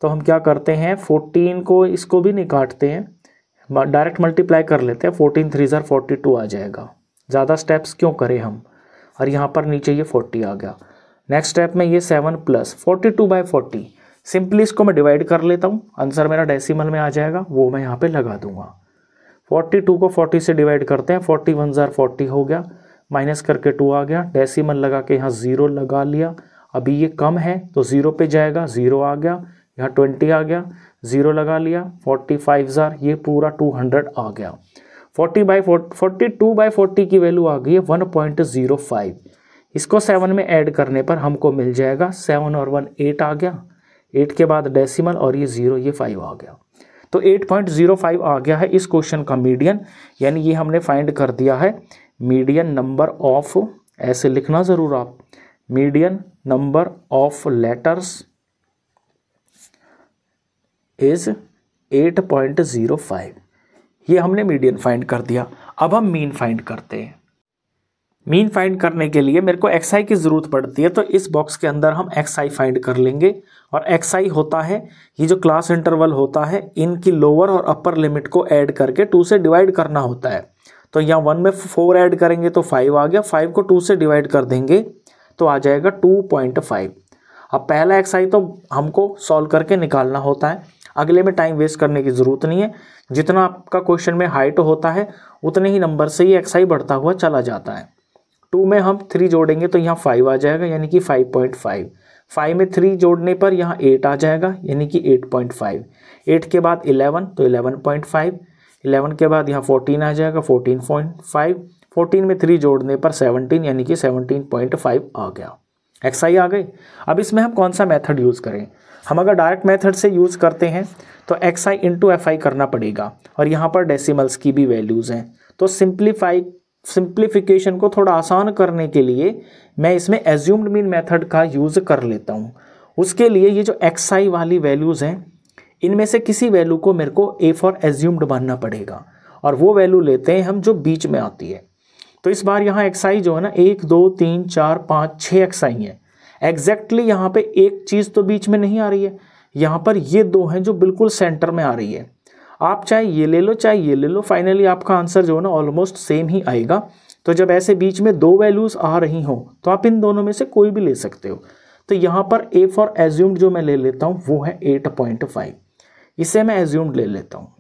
तो हम क्या करते हैं 14 को इसको भी नहीं काटते हैं, डायरेक्ट मल्टीप्लाई कर लेते हैं, 14 3 = 42 आ जाएगा। ज़्यादा स्टेप्स क्यों करें हम, और यहाँ पर नीचे ये 40 आ गया। नेक्स्ट स्टेप में ये 7 प्लस 42/40, सिंपली इसको मैं डिवाइड कर लेता हूँ, आंसर मेरा डेसिमल में आ जाएगा, वो मैं यहाँ पे लगा दूंगा। 42 को 40 से डिवाइड करते हैं, 41 * 40 हो गया, माइनस करके 2 आ गया, डेसिमल लगा के यहाँ 0 लगा लिया। अभी ये कम है तो 0 पे जाएगा, 0 आ गया, यहाँ 20 आ गया, 0 लगा लिया, 45 ये पूरा 200 आ गया। 42/40 की वैल्यू आ गई है 1.05। इसको 7 में ऐड करने पर हमको मिल जाएगा 7 और 1 8 आ गया, 8 के बाद डेसिमल और ये 0 ये 5 आ गया। तो 8.05 आ गया है इस क्वेश्चन का मीडियन, यानी ये हमने फाइंड कर दिया है मीडियन नंबर ऑफ, ऐसे लिखना ज़रूर आप, median number of letters is 8.05। ये हमने मीडियन फाइंड कर दिया। अब हम मीन फाइंड करते हैं। मीन फाइंड करने के लिए मेरे को xi की ज़रूरत पड़ती है, तो इस बॉक्स के अंदर हम xi फाइंड कर लेंगे। और xi होता है ये जो क्लास इंटरवल होता है, इनकी लोअर और अपर लिमिट को ऐड करके 2 से डिवाइड करना होता है। तो यहाँ 1 में 4 ऐड करेंगे तो 5 आ गया, 5 को 2 से डिवाइड कर देंगे तो आ जाएगा 2.5। अब पहला xi तो हमको सॉल्व करके निकालना होता है, अगले में टाइम वेस्ट करने की ज़रूरत नहीं है। जितना आपका क्वेश्चन में हाइट होता है उतने ही नंबर से ही xi बढ़ता हुआ चला जाता है। 2 में हम 3 जोड़ेंगे तो यहाँ 5 आ जाएगा, यानी कि 5.5। 5 में 3 जोड़ने पर यहाँ 8 आ जाएगा, यानी कि 8.5। 8 के बाद 11 तो 11.5, 11 के बाद यहाँ 14 आ जाएगा, 14.5। 14 में 3 जोड़ने पर 17, यानी कि 17.5 आ गया। xi आ गए। अब इसमें हम कौन सा मेथड यूज़ करें? हम अगर डायरेक्ट मेथड से यूज़ करते हैं तो xi इंटू fi करना पड़ेगा, और यहाँ पर डेसिमल्स की भी वैल्यूज़ हैं। तो सिंप्लीफिकेशन को थोड़ा आसान करने के लिए मैं इसमें एज्यूम्ड मीन मेथड का यूज़ कर लेता हूँ। उसके लिए ये जो xi वाली वैल्यूज़ हैं, इनमें से किसी वैल्यू को मेरे को a फॉर एज्यूम्ड मानना पड़ेगा, और वो वैल्यू लेते हैं हम जो बीच में आती है। तो इस बार यहाँ xi जो है ना 1 2 3 4 5 6 xi है। एग्जैक्टली यहाँ पे एक चीज़ तो बीच में नहीं आ रही है, यहाँ पर ये दो हैं जो बिल्कुल सेंटर में आ रही है। आप चाहे ये ले लो चाहे ये ले लो, फाइनली आपका आंसर जो है ना ऑलमोस्ट सेम ही आएगा। तो जब ऐसे बीच में दो वैल्यूज़ आ रही हों तो आप इन दोनों में से कोई भी ले सकते हो। तो यहाँ पर ए फॉर एज्यूम्ड जो मैं ले लेता हूँ वो है 8.5, इसे मैं एज्यूम्ड ले लेता हूँ।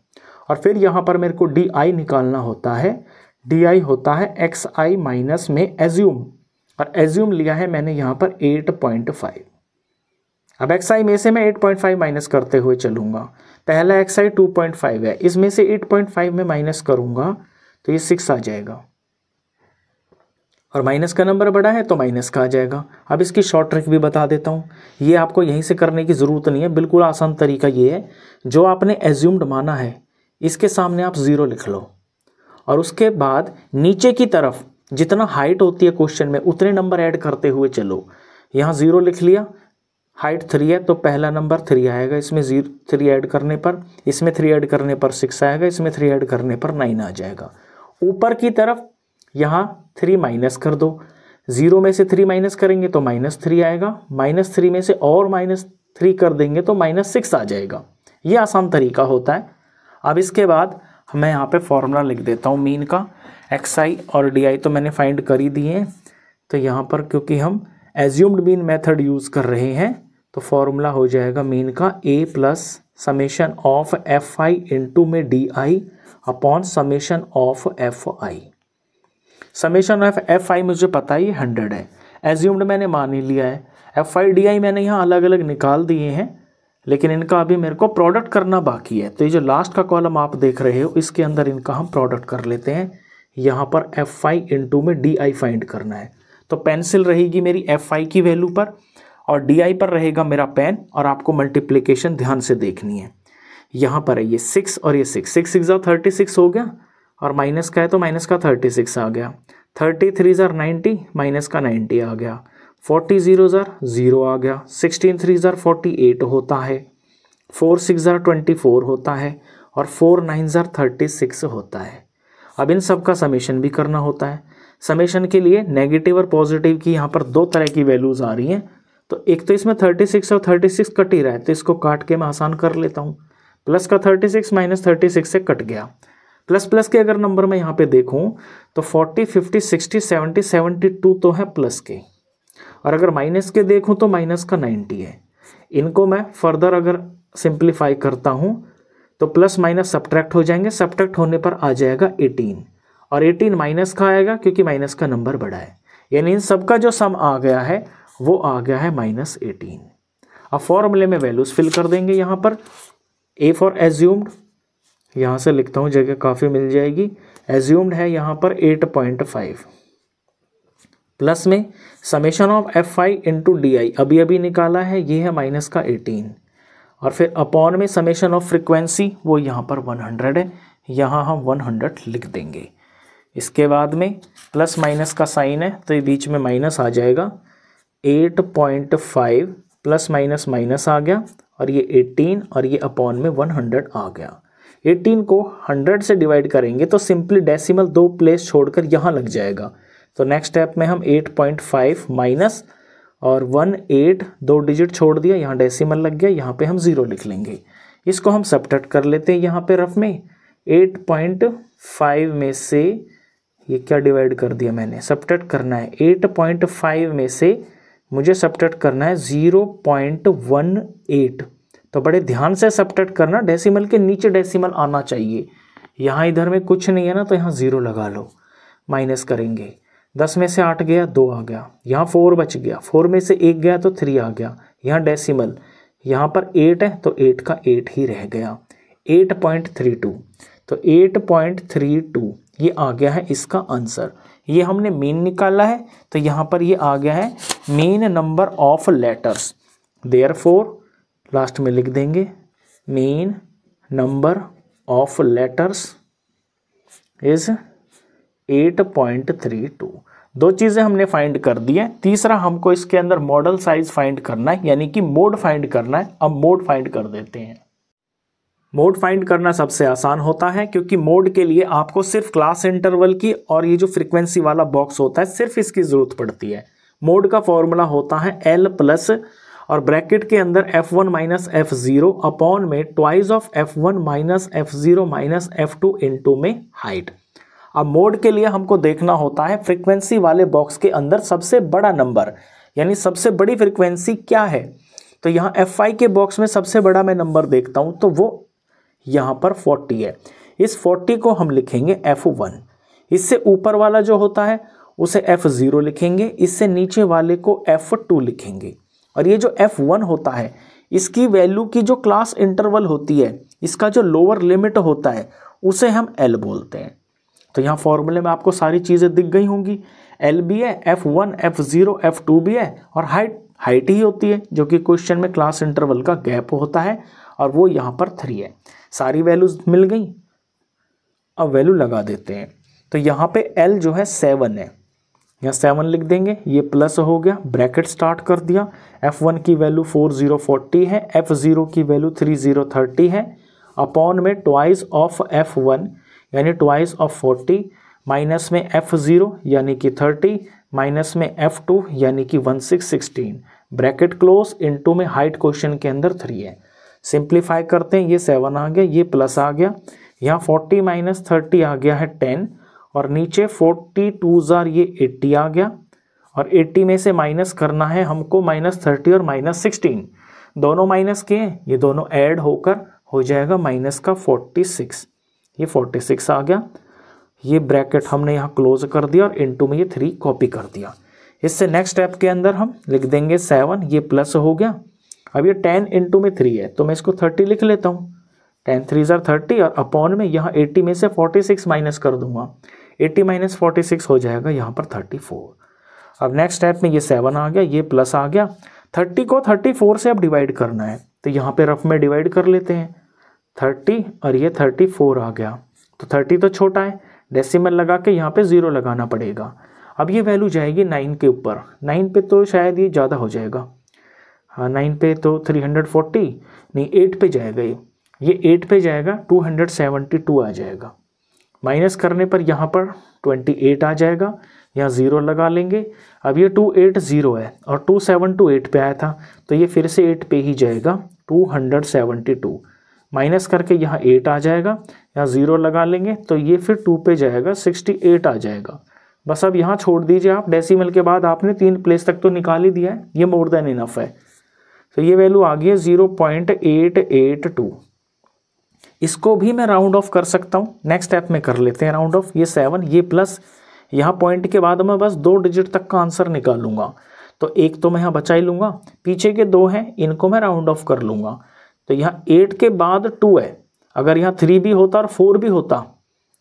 और फिर यहाँ पर मेरे को डी आई निकालना होता है, डी आई होता है एक्स आई माइनस में एज्यूम, और एज्यूम लिया है मैंने यहाँ पर 8.5। अब एक्स आई में से मैं 8.5 माइनस करते हुए चलूँगा। पहला एक्स आई 2.5 है, इसमें से 8.5 में माइनस करूँगा तो ये 6 आ जाएगा, और माइनस का नंबर बड़ा है तो माइनस का आ जाएगा। अब इसकी शॉर्ट ट्रिक भी बता देता हूँ, ये आपको यहीं से करने की ज़रूरत नहीं है, बिल्कुल आसान तरीका ये है। जो आपने एज्यूम्ड माना है इसके सामने आप 0 लिख लो, और उसके बाद नीचे की तरफ जितना हाइट होती है क्वेश्चन में उतने नंबर ऐड करते हुए चलो। यहाँ 0 लिख लिया, हाइट 3 है तो पहला नंबर 3 आएगा, इसमें 3 ऐड करने पर, इसमें 3 ऐड करने पर 6 आएगा, इसमें 3 ऐड करने पर 9 आ जाएगा। ऊपर की तरफ यहाँ 3 माइनस कर दो, 0 में से 3 माइनस करेंगे तो -3 आएगा, -3 में से और -3 कर देंगे तो -6 आ जाएगा। ये आसान तरीका होता है। अब इसके बाद मैं यहाँ पे फॉर्मूला लिख देता हूँ मीन का। एक्स आई और डी आई तो मैंने फाइंड कर ही दिए हैं, तो यहाँ पर क्योंकि हम एज्यूम्ड मीन मेथड यूज़ कर रहे हैं तो फॉर्मूला हो जाएगा मीन का a plus summation of F I into में D I upon summation of F I. Summation of F I मुझे पता ही 100 है, एज्यूम्ड मैंने मान ही लिया है। एफ आई डी आई मैंने यहाँ अलग अलग निकाल दिए हैं, लेकिन इनका अभी मेरे को प्रोडक्ट करना बाकी है। तो ये जो लास्ट का कॉलम आप देख रहे हो इसके अंदर इनका हम प्रोडक्ट कर लेते हैं। यहाँ पर एफ आई इंटू में डी आई फाइंड करना है, तो पेंसिल रहेगी मेरी एफ आई की वैल्यू पर और डी आई पर रहेगा मेरा पेन, और आपको मल्टीप्लिकेशन ध्यान से देखनी है। यहाँ पर है ये 6 और ये 6, 6 6 36 हो गया, और माइनस का है तो माइनस का 36 आ गया, 33 90 माइनस का 90 आ गया, 40 0 आ गया, 16 3 48 होता है, 4 6 24 होता है, और 4 9 36 होता है। अब इन सब का समेशन भी करना होता है। समेशन के लिए नेगेटिव और पॉजिटिव की यहाँ पर दो तरह की वैल्यूज़ आ रही हैं, तो एक तो इसमें 36 और 36 कट ही रहा है तो इसको काट के मैं आसान कर लेता हूँ। प्लस का 36 माइनस 36 से कट गया। प्लस प्लस के अगर नंबर मैं यहाँ पे देखूँ तो 40 50 60 70 72 तो है प्लस के, और अगर माइनस के देखूँ तो माइनस का 90 है। इनको मैं फर्दर अगर सिंप्लीफाई करता हूँ तो प्लस माइनस सब्ट्रैक्ट हो जाएंगे, सब्ट्रैक्ट होने पर आ जाएगा 18, और 18 माइनस का आएगा क्योंकि माइनस का नंबर बड़ा है, यानी इन सबका जो सम आ गया है वो आ गया है -18। अब फॉर्मूले में वैल्यूज फिल कर देंगे। यहाँ पर ए फॉर एज्यूम्ड, यहाँ से लिखता हूँ जगह काफ़ी मिल जाएगी। एज्यूम्ड है यहाँ पर 8.5 प्लस में summation of F I into D I अभी अभी निकाला है, ये है माइनस का 18, और फिर अपॉन में समेशन ऑफ फ्रिक्वेंसी वो यहाँ पर 100 है, यहाँ हम 100 लिख देंगे। इसके बाद में प्लस माइनस का साइन है तो ये बीच में माइनस आ जाएगा। 8.5 प्लस माइनस माइनस आ गया, और ये 18 और ये अपॉन में 100 आ गया। 18 को 100 से डिवाइड करेंगे तो सिंपली डेसिमल 2 प्लेस छोड़कर यहाँ लग जाएगा। तो नेक्स्ट स्टेप में हम 8.5 माइनस और 18 2 डिजिट छोड़ दिया, यहाँ डेसिमल लग गया, यहाँ पे हम 0 लिख लेंगे। इसको हम सब्ट्रैक्ट कर लेते हैं यहाँ पे रफ में। 8.5 में से ये क्या डिवाइड कर दिया मैंने, सब्ट्रैक्ट करना है। 8.5 में से मुझे सब्ट्रैक्ट करना है 0.18, तो बड़े ध्यान से सब्ट्रैक्ट करना, डेसिमल के नीचे डेसिमल आना चाहिए। यहाँ इधर में कुछ नहीं है ना तो यहाँ 0 लगा लो। माइनस करेंगे, 10 में से 8 गया 2 आ गया, यहाँ 4 बच गया, 4 में से 1 गया तो 3 आ गया, यहाँ डेसिमल, यहाँ पर 8 है तो 8 का 8 ही रह गया। 8.32, तो 8.32 ये आ गया है इसका आंसर। ये हमने मीन निकाला है तो यहाँ पर ये आ गया है mean number of letters. Therefore last में लिख देंगे mean number of letters is 8.32। दो चीज़ें हमने फाइंड कर दी है, तीसरा हमको इसके अंदर मॉडल साइज फाइंड करना है, यानी कि मोड फाइंड करना है। अब मोड फाइंड कर देते हैं। मोड फाइंड करना सबसे आसान होता है, क्योंकि मोड के लिए आपको सिर्फ क्लास इंटरवल की और ये जो फ्रीक्वेंसी वाला बॉक्स होता है सिर्फ इसकी जरूरत पड़ती है। मोड का फॉर्मूला होता है L प्लस और ब्रैकेट के अंदर F1 माइनस F0 अपॉन में twice of F1 minus F0 minus F2 into में हाइट। अब मोड के लिए हमको देखना होता है फ्रीक्वेंसी वाले बॉक्स के अंदर सबसे बड़ा नंबर, यानी सबसे बड़ी फ्रीक्वेंसी क्या है। तो यहाँ F5 के बॉक्स में सबसे बड़ा मैं नंबर देखता हूँ, तो वो यहाँ पर 40 है। इस 40 को हम लिखेंगे F1। इससे ऊपर वाला जो होता है उसे F0 लिखेंगे, इससे नीचे वाले को F2 लिखेंगे। और ये जो F1 होता है इसकी वैल्यू की जो क्लास इंटरवल होती है, इसका जो लोअर लिमिट होता है उसे हम L बोलते हैं। तो यहाँ फॉर्मूले में आपको सारी चीज़ें दिख गई होंगी। L भी है, F1, F0, F2 भी है और हाइट ही होती है, जो कि क्वेश्चन में क्लास इंटरवल का गैप होता है, और वो यहाँ पर 3 है। सारी वैल्यूज मिल गई। अब वैल्यू लगा देते हैं। तो यहाँ पे L जो है 7 है, यहाँ 7 लिख देंगे, ये प्लस हो गया, ब्रैकेट स्टार्ट कर दिया। F1 की वैल्यू 4040 है, F0 की वैल्यू 3030 है, अपॉन में ट्वाइस ऑफ F1 यानी ट्वाइस ऑफ 40, माइनस में F0 यानी कि 30, माइनस में F2 यानी कि 1616, ब्रैकेट क्लोज, इनटू में हाइट क्वेश्चन के अंदर 3 है। सिंप्लीफाई करते हैं, ये 7 आ गया, ये प्लस आ गया, यहाँ 40 माइनस 30 आ गया है 10, और नीचे 42 जार ये 80 आ गया, और 80 में से माइनस करना है हमको -30 और -16, दोनों माइनस के हैं, ये दोनों ऐड होकर हो जाएगा माइनस का 46, ये 46 आ गया। ये ब्रैकेट हमने यहाँ क्लोज कर दिया और इनटू में ये 3 कॉपी कर दिया। इससे नेक्स्ट स्टेप के अंदर हम लिख देंगे 7, ये प्लस हो गया। अब ये 10 इनटू में 3 है, तो मैं इसको 30 लिख लेता हूँ, 10 3 ज़ार 30, और अपॉन में यहाँ 80 में से 46 माइनस कर दूंगा, 80 माइनस 46 हो जाएगा यहाँ पर 34। अब नेक्स्ट स्टेप में ये 7 आ गया, ये प्लस आ गया, 30 को 34 से अब डिवाइड करना है, तो यहाँ पे रफ में डिवाइड कर लेते हैं, 30 और ये 34 आ गया। तो 30 तो छोटा है, डेसिमल लगा के यहाँ पे 0 लगाना पड़ेगा। अब ये वैल्यू जाएगी 9 के ऊपर, 9 पे तो शायद ये ज़्यादा हो जाएगा, हाँ 9 पे तो 340 नहीं, 8 पे जाएगा, ये 8 पे जाएगा, 272 आ जाएगा। माइनस करने पर यहाँ पर 28 आ जाएगा, यहाँ 0 लगा लेंगे। अब ये 280 है और 2728 पे आया था, तो ये फिर से 8 पे ही जाएगा, 272 माइनस करके यहाँ 8 आ जाएगा, यहाँ 0 लगा लेंगे, तो ये फिर 2 पे जाएगा, 68 आ जाएगा। बस अब यहाँ छोड़ दीजिए आप, डेसिमल के बाद आपने 3 प्लेस तक तो निकाल ही दिया है, ये मोर देन इनफ है। तो ये वैल्यू आ गई है 0.882। इसको भी मैं राउंड ऑफ कर सकता हूँ, नेक्स्ट स्टेप में कर लेते हैं राउंड ऑफ। ये 7, ये प्लस, यहाँ पॉइंट के बाद मैं बस 2 डिजिट तक का आंसर निकालूंगा, तो एक तो मैं यहाँ बचा ही लूँगा, पीछे के 2 हैं इनको मैं राउंड ऑफ कर लूँगा। तो यहाँ 8 के बाद 2 है, अगर यहाँ 3 भी होता और 4 भी होता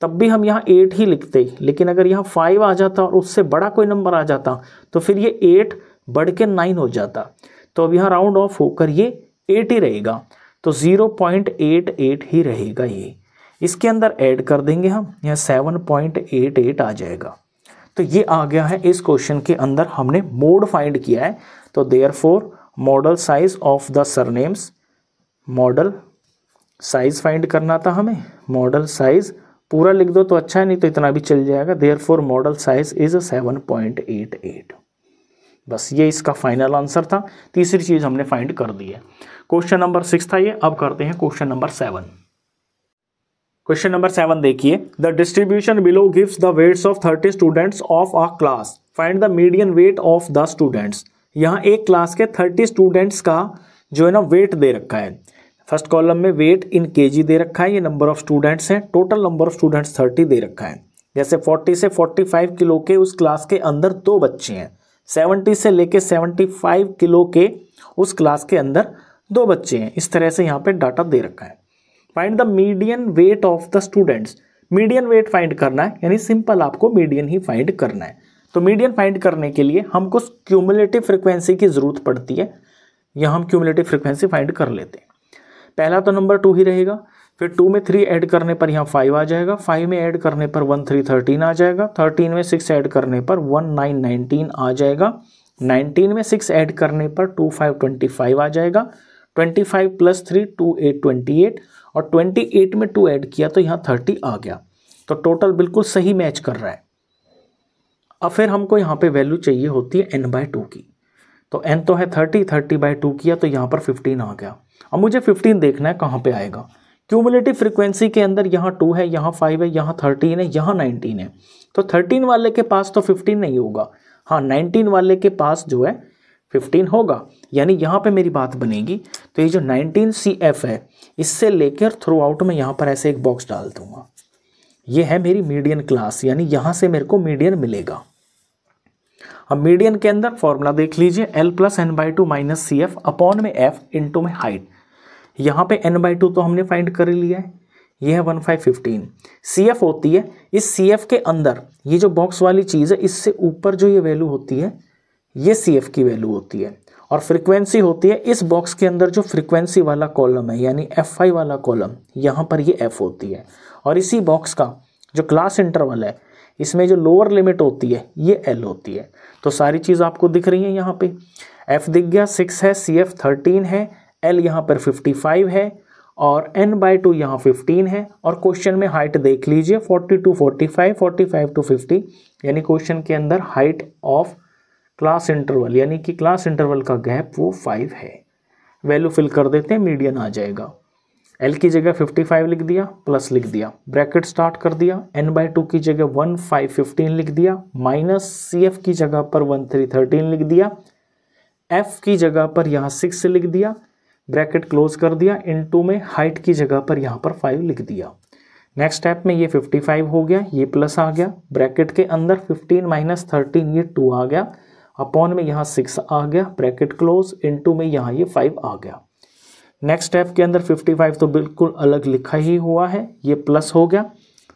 तब भी हम यहाँ 8 ही लिखते, लेकिन अगर यहाँ 5 आ जाता और उससे बड़ा कोई नंबर आ जाता तो फिर ये 8 बढ़ के 9 हो जाता। तो अब यहाँ राउंड ऑफ होकर ये 8 ही रहेगा, तो 0.88 ही रहेगा ये। इसके अंदर ऐड कर देंगे हम, यहाँ 7.88 आ जाएगा। तो ये आ गया है इस क्वेश्चन के अंदर, हमने मोड फाइंड किया है। तो therefore model size of the surnames, model size find करना था हमें, मॉडल साइज पूरा लिख दो तो अच्छा है, नहीं तो इतना भी चल जाएगा। Therefore model size is 7.88। बस ये इसका फाइनल आंसर था। तीसरी चीज हमने फाइंड कर दी है। क्वेश्चन नंबर 6 था ये। अब करते हैं क्वेश्चन नंबर 7। क्वेश्चन नंबर 7 देखिए, the distribution below gives the weights of 30 students of a class, find the median weight of the students. यहाँ एक क्लास के 30 स्टूडेंट्स का जो है ना वेट दे रखा है। फर्स्ट कॉलम में वेट इन केजी दे रखा है, ये नंबर ऑफ स्टूडेंट्स हैं, टोटल नंबर ऑफ स्टूडेंट्स 30 दे रखा है। जैसे 40 से 45 किलो के उस क्लास के अंदर 2 बच्चे हैं, 70 से लेके 75 किलो के उस क्लास के अंदर 2 बच्चे हैं। इस तरह से यहाँ पे डाटा दे रखा है। Find the median weight of the students. Median weight find करना है, यानी सिंपल आपको मीडियन ही फाइंड करना है। तो मीडियन फाइंड करने के लिए हमको क्यूमुलेटिव फ्रिक्वेंसी की जरूरत पड़ती है। यहाँ हम क्यूमुलेटिव फ्रिक्वेंसी फाइंड कर लेते हैं। पहला तो नंबर 2 ही रहेगा, फिर 2 में 3 ऐड करने पर यहाँ 5 आ जाएगा, 5 में ऐड करने पर 1 3 13 आ जाएगा, 13 में 6 ऐड करने पर 1 9 19 आ जाएगा, 19 में 6 ऐड करने पर 2 5 25 आ जाएगा, 25 + 3 2 8 28, और 28 में 2 ऐड किया तो यहाँ 30 आ गया। तो टोटल बिल्कुल सही मैच कर रहा है। अब फिर हमको यहाँ पे वैल्यू चाहिए होती है n/2 की। तो n तो है 30, 30/2 किया तो यहाँ पर 15 आ गया। अब मुझे 15 देखना है कहाँ पे आएगा। क्यूमुलेटिव फ्रीक्वेंसी के अंदर यहाँ 2 है, यहाँ 5 है, यहाँ 13 है, यहाँ 19 है। तो 13 वाले के पास तो 15 नहीं होगा, हाँ 19 वाले के पास जो है 15 होगा। यानी यहाँ पे मेरी बात बनेगी। तो ये जो 19 CF है इससे लेकर थ्रू आउट में यहाँ पर ऐसे एक बॉक्स डाल दूंगा। ये है मेरी मीडियन क्लास, यानी यहाँ से मेरे को मीडियन मिलेगा। अब मीडियन के अंदर फॉर्मूला देख लीजिए, L + n/2 - CF अपॉन में F इंटू में हाइट। यहाँ पे n/2 तो हमने फाइंड कर लिया है, ये है 1515। CF होती है, इस CF के अंदर ये जो बॉक्स वाली चीज़ है इससे ऊपर जो ये वैल्यू होती है ये CF की वैल्यू होती है। और फ्रीक्वेंसी होती है इस बॉक्स के अंदर जो फ्रीक्वेंसी वाला कॉलम है यानी F5 वाला कॉलम, यहाँ पर ये F होती है। और इसी बॉक्स का जो क्लास इंटरवल है इसमें जो लोअर लिमिट होती है ये L होती है। तो सारी चीज़ आपको दिख रही है यहाँ पे। F दिख गया 6 है, CF 13 है, L यहाँ पर 55 है और n/2 यहाँ 15 है। और क्वेश्चन में हाइट देख लीजिए 40 to 45, 45 to 50, यानी क्वेश्चन के अंदर हाइट ऑफ क्लास इंटरवल यानी कि क्लास इंटरवल का गैप वो 5 है। वैल्यू फिल कर देते हैं, मीडियन आ जाएगा। L की जगह 55 लिख दिया, प्लस लिख दिया, ब्रैकेट स्टार्ट कर दिया, n/2 की जगह 1515 लिख दिया, माइनस CF की जगह पर 1313 लिख दिया, F की जगह पर यहाँ 6 लिख दिया, ब्रैकेट क्लोज कर दिया, इनटू में हाइट की जगह पर यहाँ पर 5 लिख दिया। नेक्स्ट स्टेप में ये 55 हो गया, ये प्लस आ गया, ब्रैकेट के अंदर 15 - 13 ये 2 आ गया, अपॉन में यहाँ 6 आ गया, ब्रैकेट क्लोज, इनटू में यहाँ ये 5 आ गया। नेक्स्ट स्टेप के अंदर 55 तो बिल्कुल अलग लिखा ही हुआ है, ये प्लस हो गया,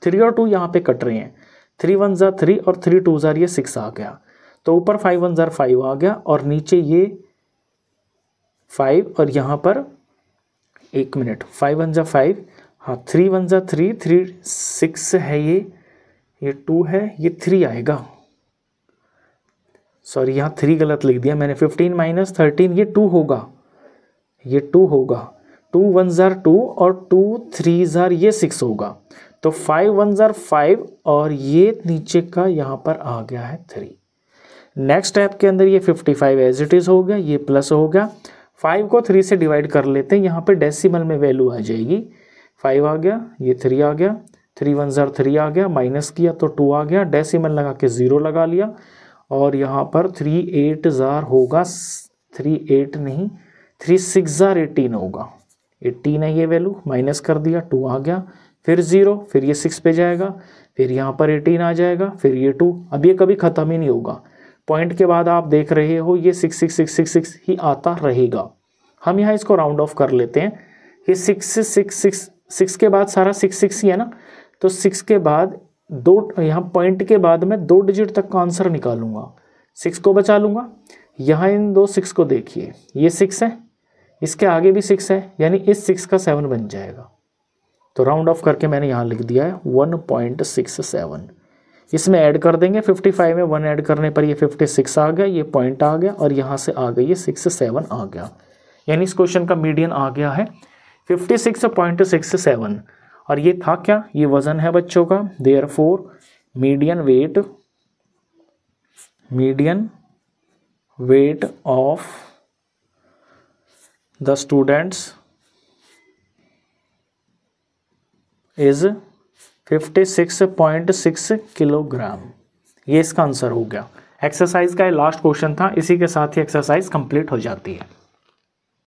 3 और 2 यहाँ पे कट रहे हैं, 3 1 ज़ा 3 और 3 2 ज़ा ये 6 आ गया। तो ऊपर 5 1 ज़ा 5 आ गया और नीचे ये 5 और यहाँ पर 1 मिनट 5 1 ज़ा 5, हाँ 3 1 ज़ा 3, 3 6 है, ये 2 है, ये 3 आएगा। सॉरी यहाँ 3 गलत लिख दिया मैंने, 15 - 13 ये 2 होगा, ये 2 होगा, 2 1 ज़ा 2 और 2 3 ज़ा ये 6 होगा। तो 5 1 ज़ा 5 और ये नीचे का यहाँ पर आ गया है 3। नेक्स्ट स्टेप के अंदर ये 55 एज इट इज़ हो गया, ये प्लस हो गया, 5 को 3 से डिवाइड कर लेते हैं, यहाँ पे डेसिमल में वैल्यू आ जाएगी, 5 आ गया, ये 3 आ गया, 3 1 ज़ा 3 आ गया, माइनस किया तो 2 आ गया, डेसिमल लगा के 0 लगा लिया और यहाँ पर 3 8 ज़ा होगा, 3 8 नहीं 3 6 ज़ा 18 होगा, 18 है ये वैल्यू, माइनस कर दिया, 2 आ गया, फिर 0, फिर ये 6 पे जाएगा, फिर यहाँ पर 18 आ जाएगा, फिर ये 2। अब ये कभी ख़त्म ही नहीं होगा, पॉइंट के बाद आप देख रहे हो ये 6 6 6 6 6 ही आता रहेगा। हम यहाँ इसको राउंड ऑफ कर लेते हैं, ये 6 6 6 6 के बाद सारा 6 6 ही है ना, तो 6 के बाद 2 यहाँ पॉइंट के बाद मैं 2 डिजिट तक का आंसर निकालूंगा, 6 को बचा लूँगा। यहाँ इन 2 6 को देखिए, ये 6 है, इसके आगे भी 6 है, यानी इस 6 का 7 बन जाएगा। तो राउंड ऑफ करके मैंने यहाँ लिख दिया है 1.67। इसमें ऐड कर देंगे, 55 में 1 ऐड करने पर ये 56 आ गया, ये पॉइंट आ गया और यहाँ से आ गई ये 6 7 आ गया, यानी इस क्वेश्चन का मीडियन आ गया है 56.67। और ये था क्या, ये वजन है बच्चों का। Therefore median weight of the students is 56.6 kilogram. ये इसका आंसर हो गया। एक्सरसाइज का ये लास्ट क्वेश्चन था, इसी के साथ ही एक्सरसाइज कंप्लीट हो जाती है।